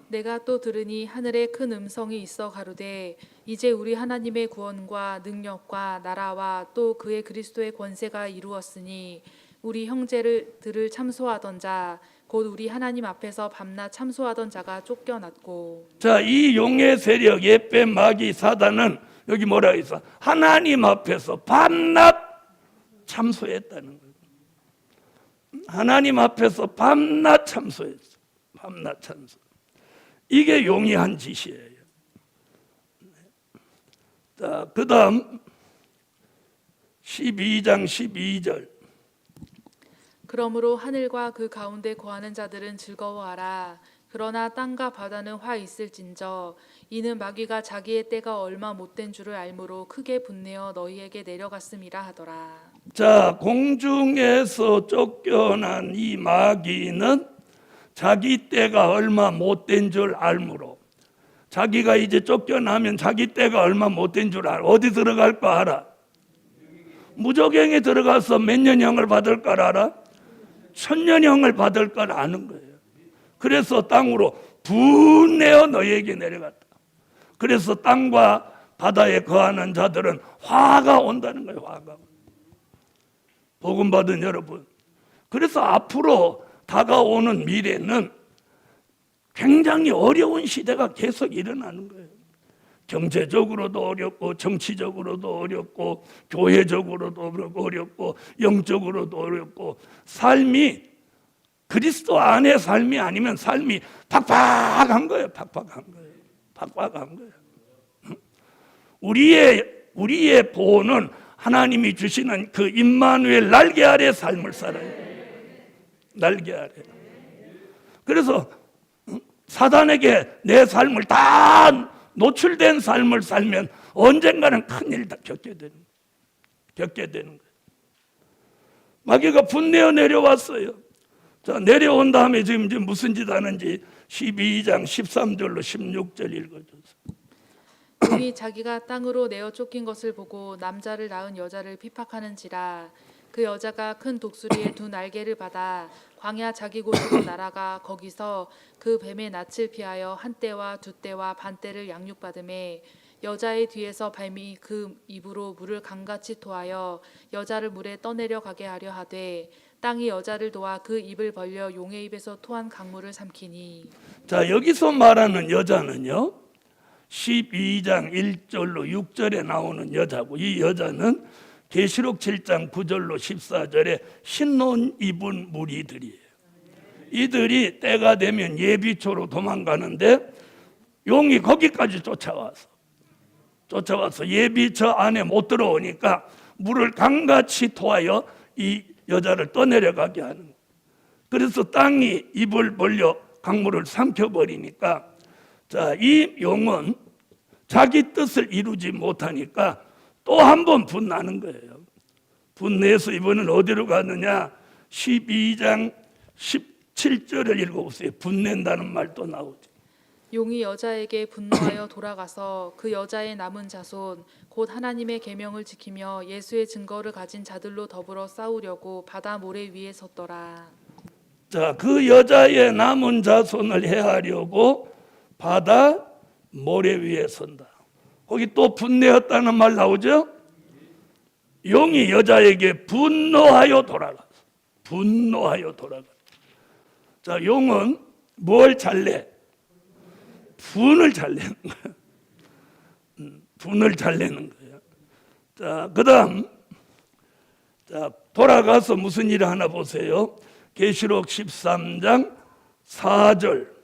내가 또 들으니 하늘에 큰 음성이 있어 가로되 이제 우리 하나님의 구원과 능력과 나라와 또 그의 그리스도의 권세가 이루었으니 우리 형제들을 참소하던 자 곧 우리 하나님 앞에서 밤낮 참소하던 자가 쫓겨났고. 자, 이 용의 세력 옛뱀 마귀 사단은 여기 뭐라 했어? 하나님 앞에서 밤낮 참소했다는 거예요. 하나님 앞에서 밤낮 참소했어. 밤낮 참소. 이게 용이 한 짓이에요. 자, 그 다음 12장 12절. 그러므로 하늘과 그 가운데 거하는 자들은 즐거워하라. 그러나 땅과 바다는 화 있을진저 이는 마귀가 자기의 때가 얼마 못된 줄을 알므로 크게 분내어 너희에게 내려갔음이라 하더라. 자, 공중에서 쫓겨난 이 마귀는 자기 때가 얼마 못된 줄 알므로, 자기가 이제 쫓겨나면 자기 때가 얼마 못된 줄 알아. 어디 들어갈 거 알아? 무저갱에 들어가서 몇 년형을 받을 걸 알아? 1000년형을 받을 걸 아는 거예요. 그래서 땅으로 분내어 너희에게 내려갔다. 그래서 땅과 바다에 거하는 자들은 화가 온다는 거예요. 화가. 복음 받은 여러분, 그래서 앞으로 다가오는 미래는 굉장히 어려운 시대가 계속 일어나는 거예요. 경제적으로도 어렵고, 정치적으로도 어렵고, 교회적으로도 어렵고, 영적으로도 어렵고, 삶이 그리스도 안의 삶이 아니면 삶이 팍팍한 거예요. 팍팍한 거예요. 팍팍한 거예요. 우리의 보호는 하나님이 주시는 그 임마누엘 날개 아래 삶을 살아요. 날개 아래. 그래서 사단에게 내 삶을 다 노출된 삶을 살면 언젠가는 큰일 다 겪게 되는 거예요. 마귀가 분내어 내려왔어요. 자, 내려온 다음에 지금 무슨 짓 하는지 12장 13절로 16절 읽어주세요. 용이 자기가 땅으로 내어 쫓긴 것을 보고 남자를 낳은 여자를 핍박하는지라. 그 여자가 큰 독수리의 두 날개를 받아 광야 자기 곳으로 날아가 거기서 그 뱀의 낯을 피하여 한 떼와 두 떼와 반 떼를 양육받음에 여자의 뒤에서 뱀이 그 입으로 물을 강같이 토하여 여자를 물에 떠내려 가게 하려 하되 땅이 여자를 도와 그 입을 벌려 용의 입에서 토한 강물을 삼키니. 자, 여기서 말하는 여자는요, 12장 1절로 6절에 나오는 여자고, 이 여자는 계시록 7장 9절로 14절에 흰옷 입은 무리들이에요. 이들이 때가 되면 예비초로 도망가는데 용이 거기까지 쫓아와서 예비처 안에 못 들어오니까 물을 강같이 토하여 이 여자를 떠내려가게 하는 거예요. 그래서 땅이 입을 벌려 강물을 삼켜버리니까, 자, 이 용은 자기 뜻을 이루지 못하니까 또 한 번 분나는 거예요. 분내서 이번엔 어디로 가느냐? 12장 17절을 읽어보세요. 분낸다는 말 또 나오죠. 용이 여자에게 분노하여 돌아가서 그 여자의 남은 자손 곧 하나님의 계명을 지키며 예수의 증거를 가진 자들로 더불어 싸우려고 바다 모래 위에 섰더라. 자, 그 여자의 남은 자손을 해하려고 바다 모래 위에 선다. 거기 또 분내었다는 말 나오죠? 용이 여자에게 분노하여 돌아갔어. 자, 용은 뭘 잘내? 분을 잘내는 거야. 분을 잘내는 거야. 자, 그다음, 자, 돌아가서 무슨 일을 하나 보세요. 계시록 13장 4절.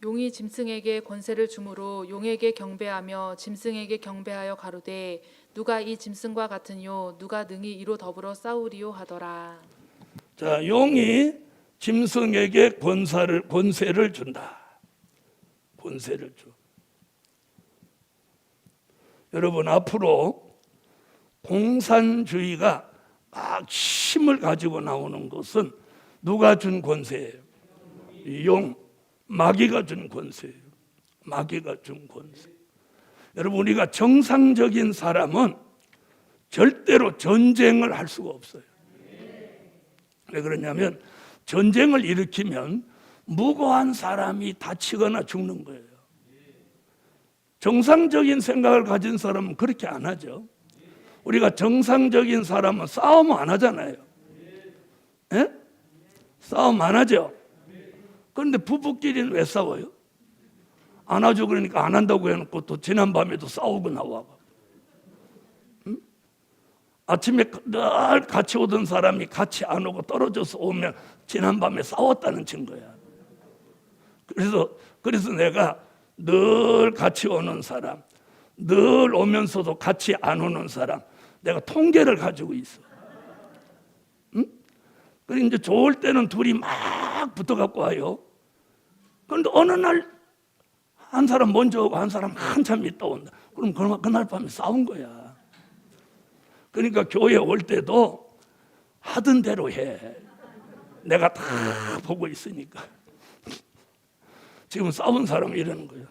용이 짐승에게 권세를 주므로 용에게 경배하며 짐승에게 경배하여 가로되 누가 이 짐승과 같으뇨 누가 능히 이로 더불어 싸우리요 하더라. 자, 용이 짐승에게 권세를 준다. 권세를 줘. 여러분, 앞으로 공산주의가 막 힘을 가지고 나오는 것은 누가 준 권세예요? 용, 마귀가 준 권세예요. 마귀가 준 권세. 여러분, 우리가 정상적인 사람은 절대로 전쟁을 할 수가 없어요. 왜 그러냐면 전쟁을 일으키면 무고한 사람이 다치거나 죽는 거예요. 정상적인 생각을 가진 사람은 그렇게 안 하죠. 우리가 정상적인 사람은 싸움 안 하잖아요. 예? 싸움 안 하죠. 그런데 부부끼리는 왜 싸워요? 안 하죠. 그러니까 안 한다고 해놓고 또 지난밤에도 싸우고 나와. 응? 아침에 늘 같이 오던 사람이 같이 안 오고 떨어져서 오면 지난밤에 싸웠다는 증거야. 그래서 내가 늘 같이 오는 사람, 늘 오면서도 같이 안 오는 사람, 내가 통계를 가지고 있어. 응? 그리고 이제 좋을 때는 둘이 막 붙어갖고 와요. 그런데 어느 날 한 사람 먼저 오고 한 사람 한참 있다 온다. 그럼 그날 밤에 싸운 거야. 그러니까 교회 올 때도 하던 대로 해. 내가 다 보고 있으니까. 지금 싸운 사람이 이러는 거예요.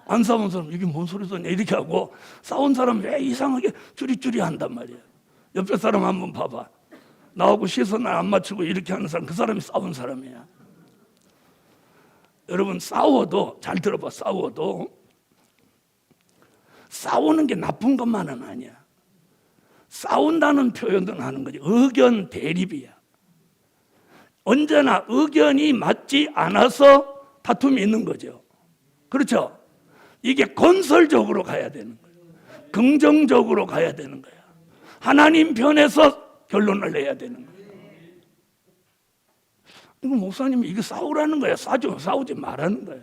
안 싸운 사람 이게 뭔 소리더냐 이렇게 하고, 싸운 사람 왜 이상하게 쭈리쭈리 한단 말이야. 옆에 사람 한번 봐봐. 나하고 시선을 안 맞추고 이렇게 하는 사람, 그 사람이 싸운 사람이야. 여러분, 싸워도 잘 들어봐. 싸우는 게 나쁜 것만은 아니야. 싸운다는 표현은 하는 거지. 의견 대립이야. 언제나 의견이 맞지 않아서 다툼이 있는 거죠. 그렇죠? 이게 건설적으로 가야 되는 거예요. 긍정적으로 가야 되는 거야. 하나님 편에서 결론을 내야 되는 거예요. 이거 목사님이 이거 싸우라는 거야. 싸우지 말라는 거야.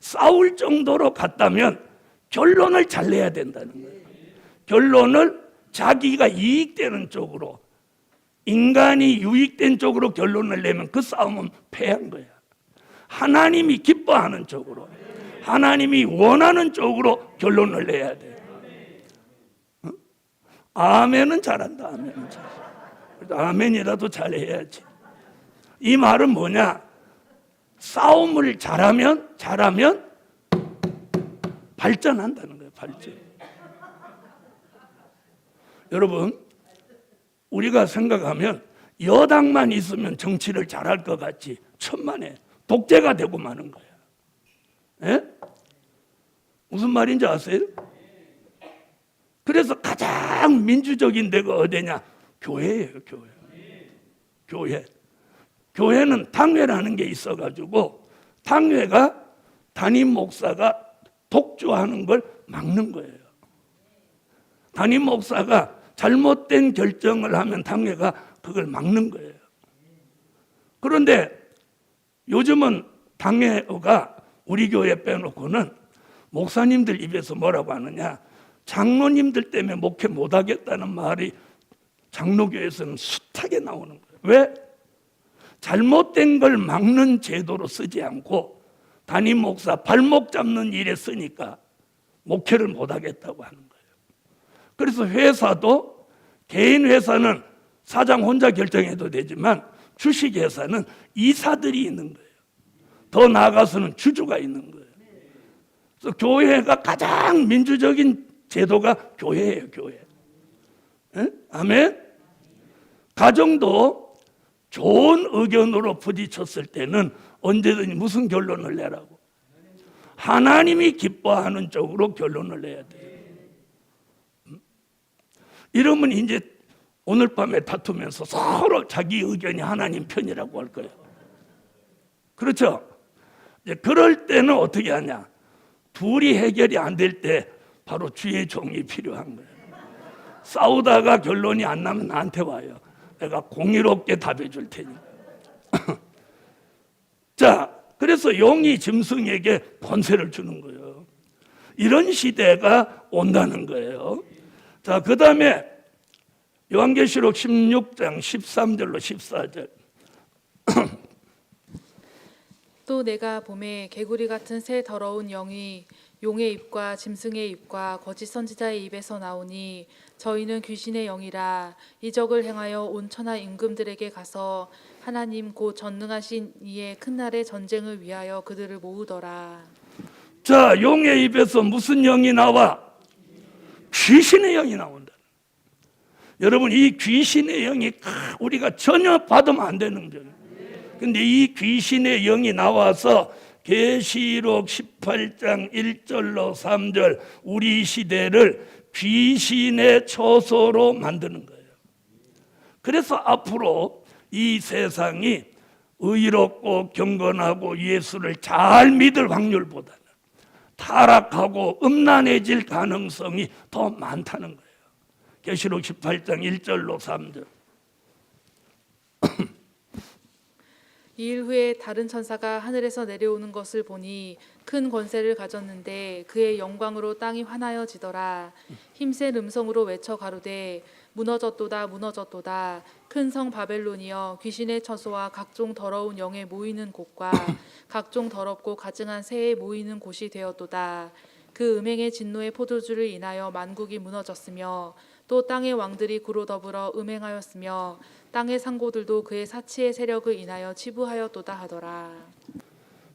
싸울 정도로 갔다면 결론을 잘 내야 된다는 거예요. 결론을 자기가 이익되는 쪽으로, 인간이 유익된 쪽으로 결론을 내면 그 싸움은 패한 거야. 하나님이 기뻐하는 쪽으로, 하나님이 원하는 쪽으로 결론을 내야 돼. 어? 아멘은 잘한다. 아멘은 잘해. 아멘이라도 잘해야지. 이 말은 뭐냐? 싸움을 잘하면 발전한다는 거예요. 발전. 여러분, 우리가 생각하면 여당만 있으면 정치를 잘할 것 같지, 천만에 독재가 되고 마는 거야. 예? 무슨 말인지 아세요? 그래서 가장 민주적인 데가 어디냐? 교회예요. 교회. 교회는 당회라는 게 있어가지고, 당회가 담임 목사가 독주하는 걸 막는 거예요. 담임 목사가 잘못된 결정을 하면 당회가 그걸 막는 거예요. 그런데 요즘은 당회가 우리 교회 빼놓고는 목사님들 입에서 뭐라고 하느냐? 장로님들 때문에 목회 못하겠다는 말이 장로교에서는 숱하게 나오는 거예요. 왜? 잘못된 걸 막는 제도로 쓰지 않고 담임 목사 발목 잡는 일에 쓰니까 목회를 못하겠다고 하는 거예요. 그래서 회사도, 개인 회사는 사장 혼자 결정해도 되지만 주식회사는 이사들이 있는 거예요. 더 나아가서는 주주가 있는 거예요. 그래서 교회가 가장 민주적인 제도가 교회예요. 교회. 에? 아멘. 가정도 좋은 의견으로 부딪혔을 때는 언제든지 무슨 결론을 내라고? 하나님이 기뻐하는 쪽으로 결론을 내야 돼요. 이러면 이제 오늘 밤에 다투면서 서로 자기 의견이 하나님 편이라고 할 거예요. 그렇죠? 이제 그럴 때는 어떻게 하냐? 둘이 해결이 안 될 때 바로 주의 종이 필요한 거예요. 싸우다가 결론이 안 나면 나한테 와요. 내가 공의롭게 답해 줄 테니까. 자, 그래서 용이 짐승에게 권세를 주는 거예요. 이런 시대가 온다는 거예요. 자, 그 다음에 요한계시록 16장 13절로 14절. 또 내가 봄에 개구리 같은 새 더러운 영이 용의 입과 짐승의 입과 거짓 선지자의 입에서 나오니 저희는 귀신의 영이라 이적을 행하여 온 천하 임금들에게 가서 하나님 곧 전능하신 이의 큰 날의 전쟁을 위하여 그들을 모으더라. 자, 용의 입에서 무슨 영이 나와? 귀신의 영이 나온다. 여러분, 이 귀신의 영이 우리가 전혀 받으면 안 되는 거예요. 근데 이 귀신의 영이 나와서 계시록 18장 1절로 3절 우리 시대를 귀신의 처소로 만드는 거예요. 그래서 앞으로 이 세상이 의롭고 경건하고 예수를 잘 믿을 확률보다는 타락하고 음란해질 가능성이 더 많다는 거예요. 계시록 18장 1절로 3절. 2일 후에 다른 천사가 하늘에서 내려오는 것을 보니 큰 권세를 가졌는데 그의 영광으로 땅이 환하여지더라. 힘센 음성으로 외쳐 가로되 무너졌도다 무너졌도다. 큰 성 바벨론이여 귀신의 처소와 각종 더러운 영에 모이는 곳과 각종 더럽고 가증한 새에 모이는 곳이 되었도다. 그 음행의 진노의 포도주를 인하여 만국이 무너졌으며 또 땅의 왕들이 그로 더불어 음행하였으며 땅의 상고들도 그의 사치의 세력을 인하여 치부하였도다 하더라.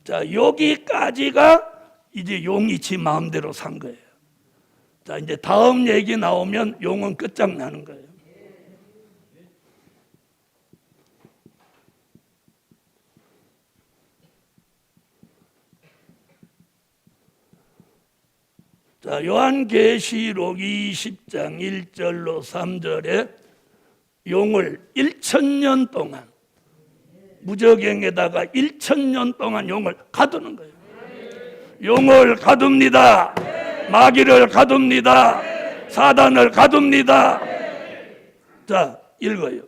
자, 여기까지가 이제 용이 지 마음대로 산 거예요. 자, 이제 다음 얘기 나오면 용은 끝장나는 거예요. 자, 요한계시록 20장 1절로 3절에 용을 1000년 동안 무저갱에다가 1000년 동안 용을 가두는 거예요. 용을 가둡니다. 마귀를 가둡니다. 사단을 가둡니다. 자, 읽어요.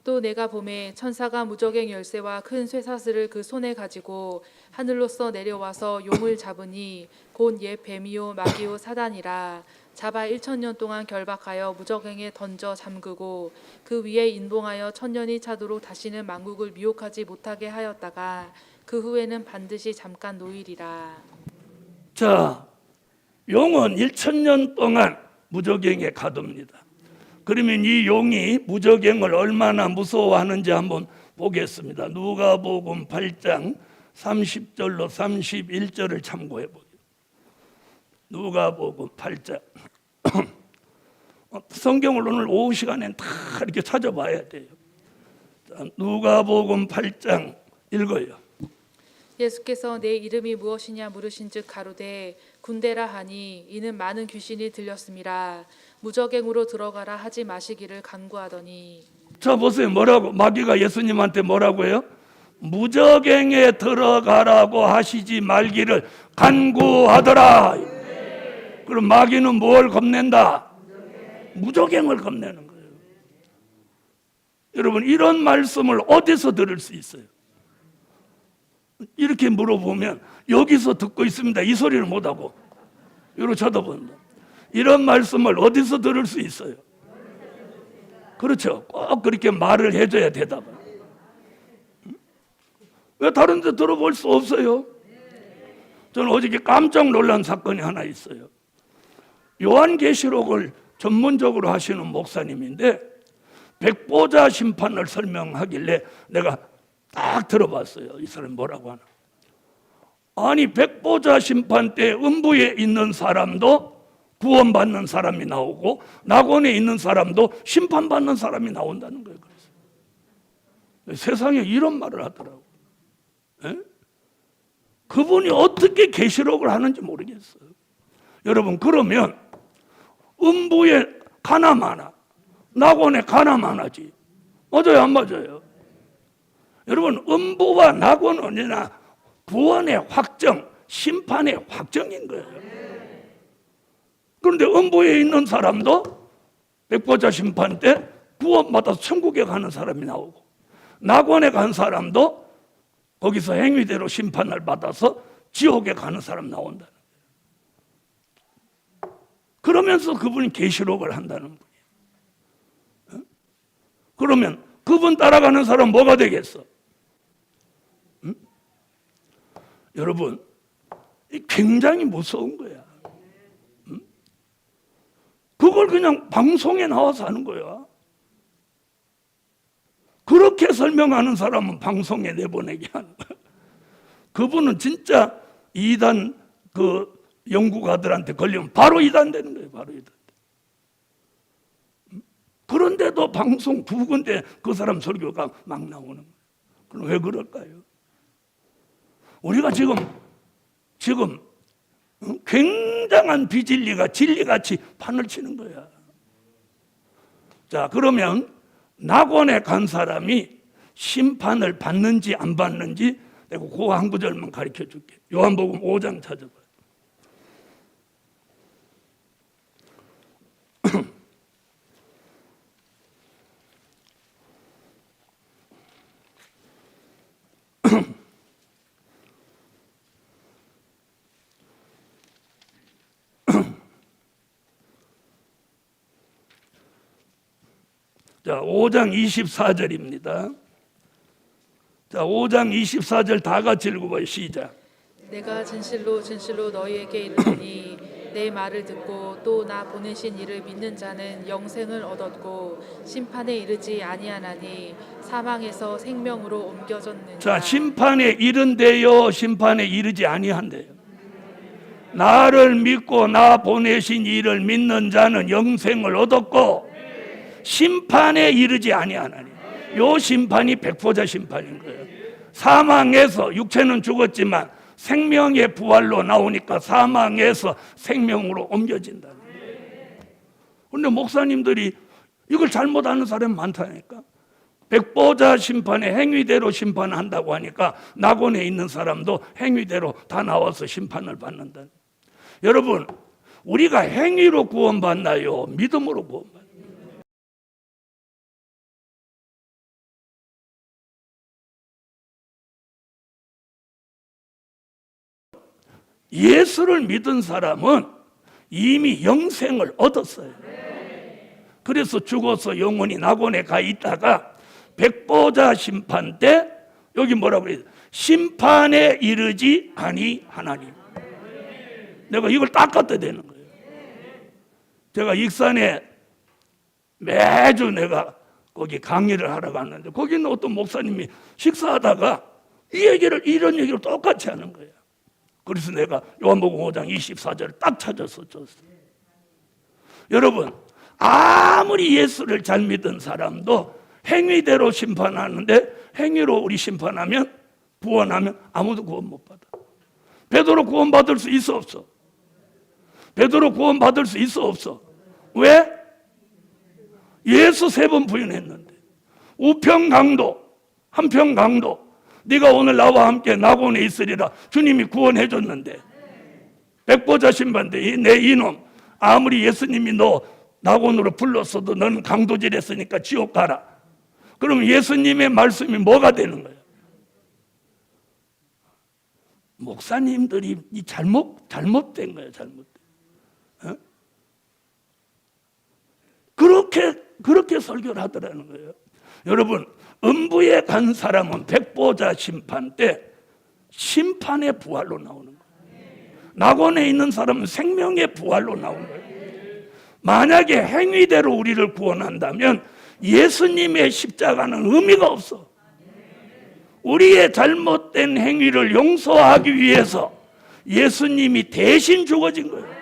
또 내가 보매 천사가 무저갱 열쇠와 큰 쇠사슬을 그 손에 가지고 하늘로서 내려와서 용을 잡으니 곧 옛 뱀이요 마귀요 사단이라. 잡아 1000년 동안 결박하여 무저갱에 던져 잠그고 그 위에 인봉하여 1000년이 차도록 다시는 만국을 미혹하지 못하게 하였다가 그 후에는 반드시 잠깐 노일이라. 자, 용은 1000년 동안 무저갱에 가둡니다. 그러면 이 용이 무저갱을 얼마나 무서워하는지 한번 보겠습니다. 누가복음 8장 30절로 31절을 참고해 보세요. 누가복음 8장. 성경을 오늘 오후 시간엔 다 이렇게 찾아봐야 돼요. 자, 누가복음 8장 읽어요. 예수께서 내 이름이 무엇이냐 물으신즉 가로되 군대라 하니 이는 많은 귀신이 들렸음이라. 무저갱으로 들어가라 하지 마시기를 간구하더니. 자, 보세요. 뭐라고? 마귀가 예수님한테 뭐라고 해요? 무저갱에 들어가라고 하시지 말기를 간구하더라. 그럼 마귀는 뭘 겁낸다? 무저갱을 겁내는 거예요. 여러분, 이런 말씀을 어디서 들을 수 있어요? 이렇게 물어보면 여기서 듣고 있습니다. 이 소리를 못하고 이러고 쳐다본다. 이런 말씀을 어디서 들을 수 있어요? 그렇죠. 꼭 그렇게 말을 해줘야 대답을. 왜 다른 데 들어볼 수 없어요? 저는 어저께 깜짝 놀란 사건이 하나 있어요. 요한계시록을 전문적으로 하시는 목사님인데 백보자 심판을 설명하길래 내가 딱 들어봤어요. 이 사람이 뭐라고 하나. 아니, 백보자 심판 때 음부에 있는 사람도 구원받는 사람이 나오고 낙원에 있는 사람도 심판받는 사람이 나온다는 거예요. 그래서 세상에 이런 말을 하더라고요. 에? 그분이 어떻게 계시록을 하는지 모르겠어요. 여러분, 그러면 음부에 가나 마나 낙원에 가나 마나지. 맞아요, 안 맞아요? 여러분, 음부와 낙원은 언제나 구원의 확정, 심판의 확정인 거예요. 그런데 음부에 있는 사람도 백보자 심판 때 구원받아서 천국에 가는 사람이 나오고 낙원에 간 사람도 거기서 행위대로 심판을 받아서 지옥에 가는 사람 나온다는 거예요. 그러면서 그분이 계시록을 한다는 거예요. 그러면 그분 따라가는 사람 뭐가 되겠어? 여러분, 굉장히 무서운 거야. 그걸 그냥 방송에 나와서 하는 거야. 그렇게 설명하는 사람은 방송에 내보내게 하는 거야. 그분은 진짜 이단 그 연구가들한테 걸리면 바로 이단 되는 거예요. 바로 이단. 그런데도 방송 두 군데 그 사람 설교가 막 나오는 거예요. 그럼 왜 그럴까요? 우리가 지금 굉장한 비진리가 진리같이 판을 치는 거야. 자, 그러면 낙원에 간 사람이 심판을 받는지 안 받는지 내가 그 한 구절만 가르쳐 줄게. 요한복음 5장 찾아봐요. 자, 5장 24절입니다. 자, 5장 24절 다 같이 읽어봐요. 시작. 내가 진실로 진실로 너희에게 이르노니 내 말을 듣고 또 나 보내신 이를 믿는 자는 영생을 얻었고 심판에 이르지 아니하나니 사망에서 생명으로 옮겨졌느니라. 자, 심판에 이른대요, 심판에 이르지 아니한대요. 나를 믿고 나 보내신 이를 믿는 자는 영생을 얻었고 심판에 이르지 아니하나니. 요 심판이 백보자 심판인 거예요. 사망에서, 육체는 죽었지만 생명의 부활로 나오니까 사망에서 생명으로 옮겨진다. 그런데 목사님들이 이걸 잘못 아는 사람이 많다니까. 백보자 심판에 행위대로 심판한다고 하니까 낙원에 있는 사람도 행위대로 다 나와서 심판을 받는다. 여러분, 우리가 행위로 구원받나요? 믿음으로 구원받나요? 예수를 믿은 사람은 이미 영생을 얻었어요. 그래서 죽어서 영원히 낙원에 가 있다가 백보자 심판 때 여기 뭐라고 그래요? 심판에 이르지 아니하나니. 내가 이걸 딱 갖다 대는 거예요. 제가 익산에 매주 내가 거기 강의를 하러 갔는데 거기는 어떤 목사님이 식사하다가 이런 얘기를 똑같이 하는 거예요. 그래서 내가 요한복음 5장 24절을 딱 찾아서 줬어요. 여러분, 아무리 예수를 잘 믿은 사람도 행위대로 심판하는데 행위로 우리 심판하면 구원하면 아무도 구원 못 받아. 베드로 구원 받을 수 있어 없어? 베드로 구원 받을 수 있어 없어? 왜? 예수 3번 부인했는데. 우평강도, 한평강도 네가 오늘 나와 함께 낙원에 있으리라 주님이 구원해 줬는데 백보자 심판대 내 이놈 아무리 예수님이 너 낙원으로 불렀어도 너는 강도질 했으니까 지옥 가라. 그럼 예수님의 말씀이 뭐가 되는 거예요? 목사님들이 잘못된 거예요. 잘못된. 어? 그렇게 설교를 하더라는 거예요. 여러분, 음부에 간 사람은 백보자 심판 때 심판의 부활로 나오는 거예요. 낙원에 있는 사람은 생명의 부활로 나오는 거예요. 만약에 행위대로 우리를 구원한다면 예수님의 십자가는 의미가 없어. 우리의 잘못된 행위를 용서하기 위해서 예수님이 대신 죽어진 거예요.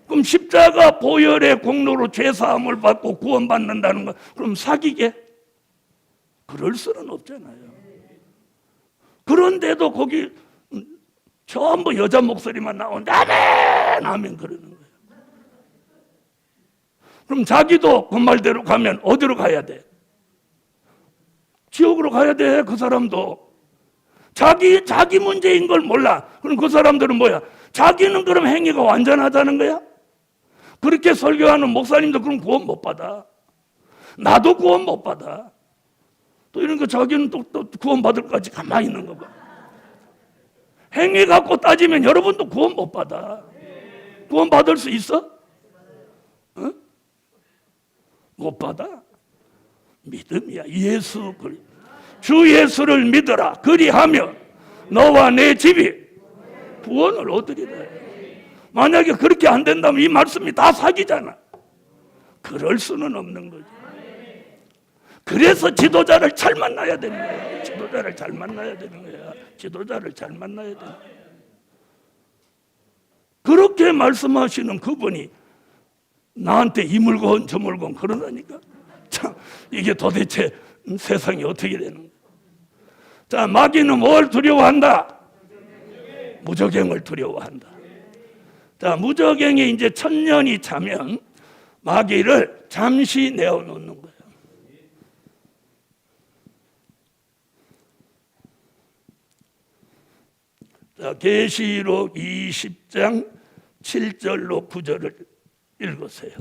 그럼 십자가 보혈의 공로로 죄사함을 받고 구원받는다는 거 그럼 사기게? 그럴 수는 없잖아요. 그런데도 거기 전부 여자 목소리만 나오는데 아멘 아멘 그러는 거예요. 그럼 자기도 그 말대로 가면 어디로 가야 돼? 지옥으로 가야 돼. 그 사람도 자기 문제인 걸 몰라. 그럼 그 사람들은 뭐야? 자기는 그럼 행위가 완전하다는 거야? 그렇게 설교하는 목사님도 그럼 구원 못 받아. 나도 구원 못 받아. 또 이런 거 자기는 또 구원 받을 것까지 가만히 있는 거 봐. 행위 갖고 따지면 여러분도 구원 못 받아. 구원 받을 수 있어? 어? 못 받아. 믿음이야. 주 예수를 믿어라. 그리하면 너와 내 집이 구원을 얻으리라. 만약에 그렇게 안 된다면 이 말씀이 다 사기잖아. 그럴 수는 없는 거지. 그래서 지도자를 잘 만나야 되는 거야. 지도자를 잘 만나야 되는 거야. 지도자를 잘 만나야 되는 거야. 그렇게 말씀하시는 그분이 나한테 이 물건 저 물건 그러다니까. 참 이게 도대체 세상이 어떻게 되는 거야. 자, 마귀는 뭘 두려워한다? 무저갱을 두려워한다. 자, 무저갱이 이제 1000년이 차면 마귀를 잠시 내어놓는 거예요. 자, 계시록 20장 7절로 9절을 읽으세요.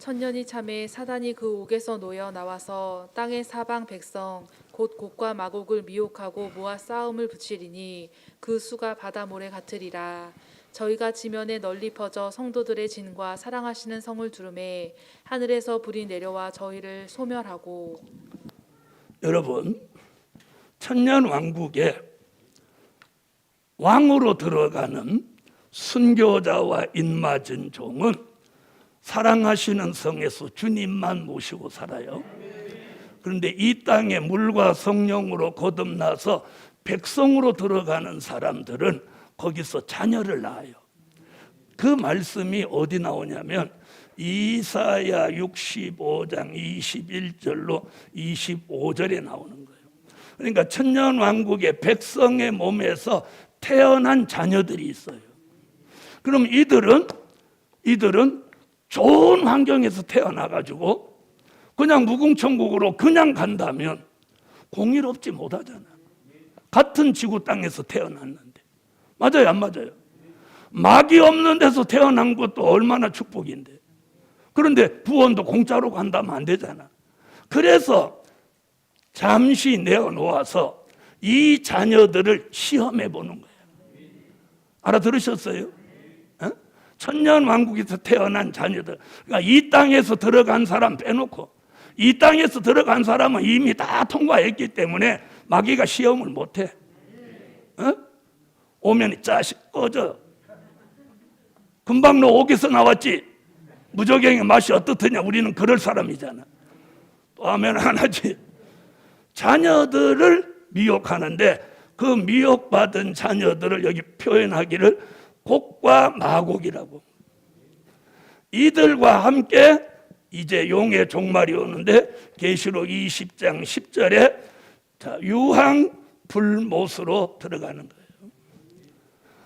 천년이 참에 사단이 그 옥에서 놓여 나와서 땅의 사방 백성 곧 곡과 마곡을 미혹하고 모아 싸움을 붙이리니 그 수가 바다 모래 같으리라. 저희가 지면에 널리 퍼져 성도들의 진과 사랑하시는 성을 두르매 하늘에서 불이 내려와 저희를 소멸하고. 여러분, 천년 왕국에 왕으로 들어가는 순교자와 인맞은 종은 사랑하시는 성에서 주님만 모시고 살아요. 그런데 이 땅에 물과 성령으로 거듭나서 백성으로 들어가는 사람들은 거기서 자녀를 낳아요. 그 말씀이 어디 나오냐면 이사야 65장 21절로 25절에 나오는 거예요. 그러니까 천년 왕국의 백성의 몸에서 태어난 자녀들이 있어요. 그럼 이들은 좋은 환경에서 태어나가지고 그냥 무궁천국으로 그냥 간다면 공의롭지 못하잖아. 같은 지구 땅에서 태어났는데. 맞아요, 안 맞아요? 막이 없는 데서 태어난 것도 얼마나 축복인데. 그런데 부원도 공짜로 간다면 안 되잖아. 그래서 잠시 내어놓아서 이 자녀들을 시험해 보는 거예요. 알아들으셨어요? 어? 천년 왕국에서 태어난 자녀들. 그러니까 이 땅에서 들어간 사람 빼놓고 이 땅에서 들어간 사람은 이미 다 통과했기 때문에 마귀가 시험을 못해. 어? 오면 자식 꺼져. 금방 너 옥에서 나왔지. 무적행의 맛이 어떻더냐. 우리는 그럴 사람이잖아. 또 하면 하나지. 자녀들을 미혹하는데 그 미혹받은 자녀들을 여기 표현하기를 곡과 마곡이라고. 이들과 함께 이제 용의 종말이 오는데 계시록 20장 10절에 유황 불못으로 들어가는 거예요.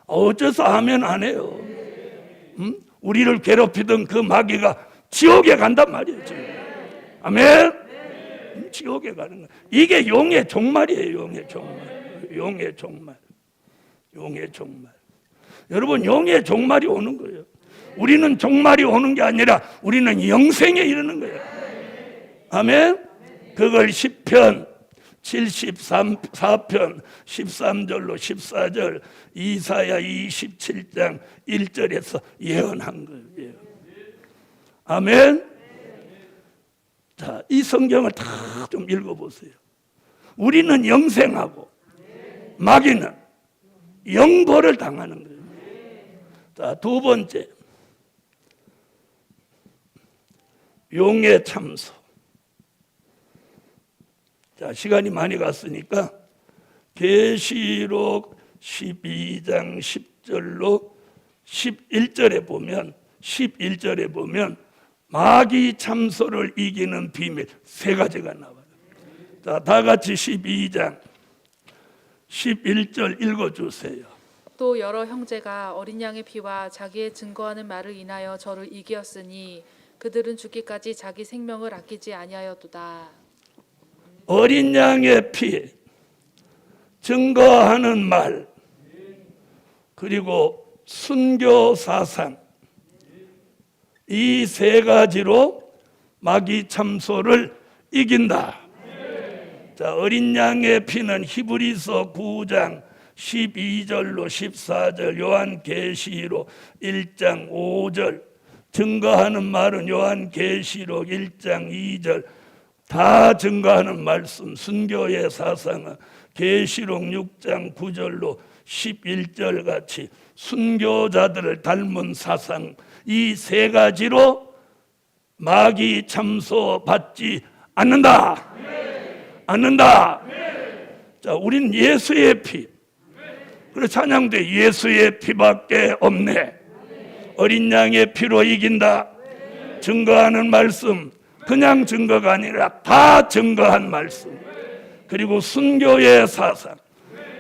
어째서 하면 안 해요? 우리를 괴롭히던 그 마귀가 지옥에 간단 말이에요. 지금. 아멘. 지옥에 가는 거예요. 이게 용의 종말이에요. 용의 종말. 용의 종말. 용의 종말. 여러분, 용의 종말이 오는 거예요. 우리는 종말이 오는 게 아니라 우리는 영생에 이르는 거예요. 아멘. 그걸 시편 74편 13절로 14절, 이사야 27장 1절에서 예언한 거예요. 아멘. 자, 이 성경을 다 좀 읽어보세요. 우리는 영생하고 마귀는 영벌을 당하는 거예요. 자, 두 번째, 용의 참소. 자, 시간이 많이 갔으니까 계시록 12장 10절로 11절에 보면 마귀 참소를 이기는 비밀 세 가지가 나와요. 자, 다 같이 12장 11절 읽어주세요. 또 여러 형제가 어린 양의 피와 자기의 증거하는 말을 인하여 저를 이기었으니 그들은 죽기까지 자기 생명을 아끼지 아니하였도다. 어린 양의 피, 증거하는 말, 그리고 순교 사상, 이 세 가지로 마귀 참소를 이긴다. 자, 어린 양의 피는 히브리서 9장 12절로 14절, 요한계시록 1장 5절, 증거하는 말은 요한계시록 1장 2절, 다 증거하는 말씀, 순교의 사상은 계시록 6장 9절로 11절 같이 순교자들을 닮은 사상, 이 세 가지로 마귀 참소 받지 않는다. 않는다. 자, 우린 예수의 피. 그래 찬양대 예수의 피밖에 없네. 어린 양의 피로 이긴다. 증거하는 말씀, 그냥 증거가 아니라 다 증거한 말씀. 그리고 순교의 사상,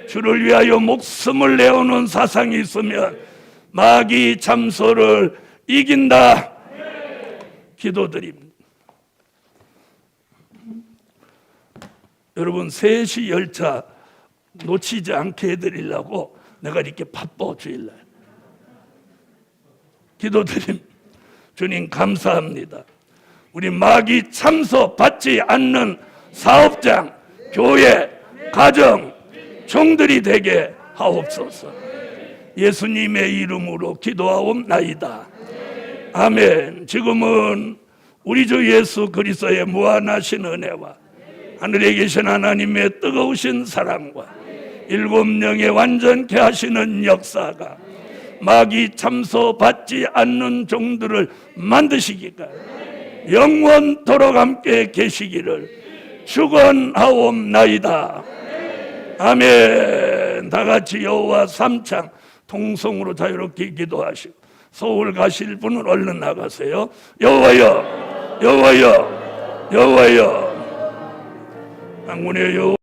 주를 위하여 목숨을 내어놓은 사상이 있으면 마귀 참소를 이긴다. 기도드립니다. 여러분, 3시 열차 놓치지 않게 해드리려고 내가 이렇게 바빠 주일날 기도드립니다. 주님 감사합니다. 우리 마귀 참소 받지 않는 사업장, 교회, 가정, 종들이 되게 하옵소서. 예수님의 이름으로 기도하옵나이다. 아멘. 지금은 우리 주 예수 그리스도의 무한하신 은혜와 하늘에 계신 하나님의 뜨거우신 사랑과 일곱 영의 완전케 하시는 역사가 마귀 참소 받지 않는 종들을 만드시기가 영원토록 함께 계시기를 축원하옵나이다. 아멘. 다 같이 여호와 삼창 통성으로 자유롭게 기도하시고 서울 가실 분은 얼른 나가세요. 여호와여, 여호와여, 여호와여. 강문의 여호와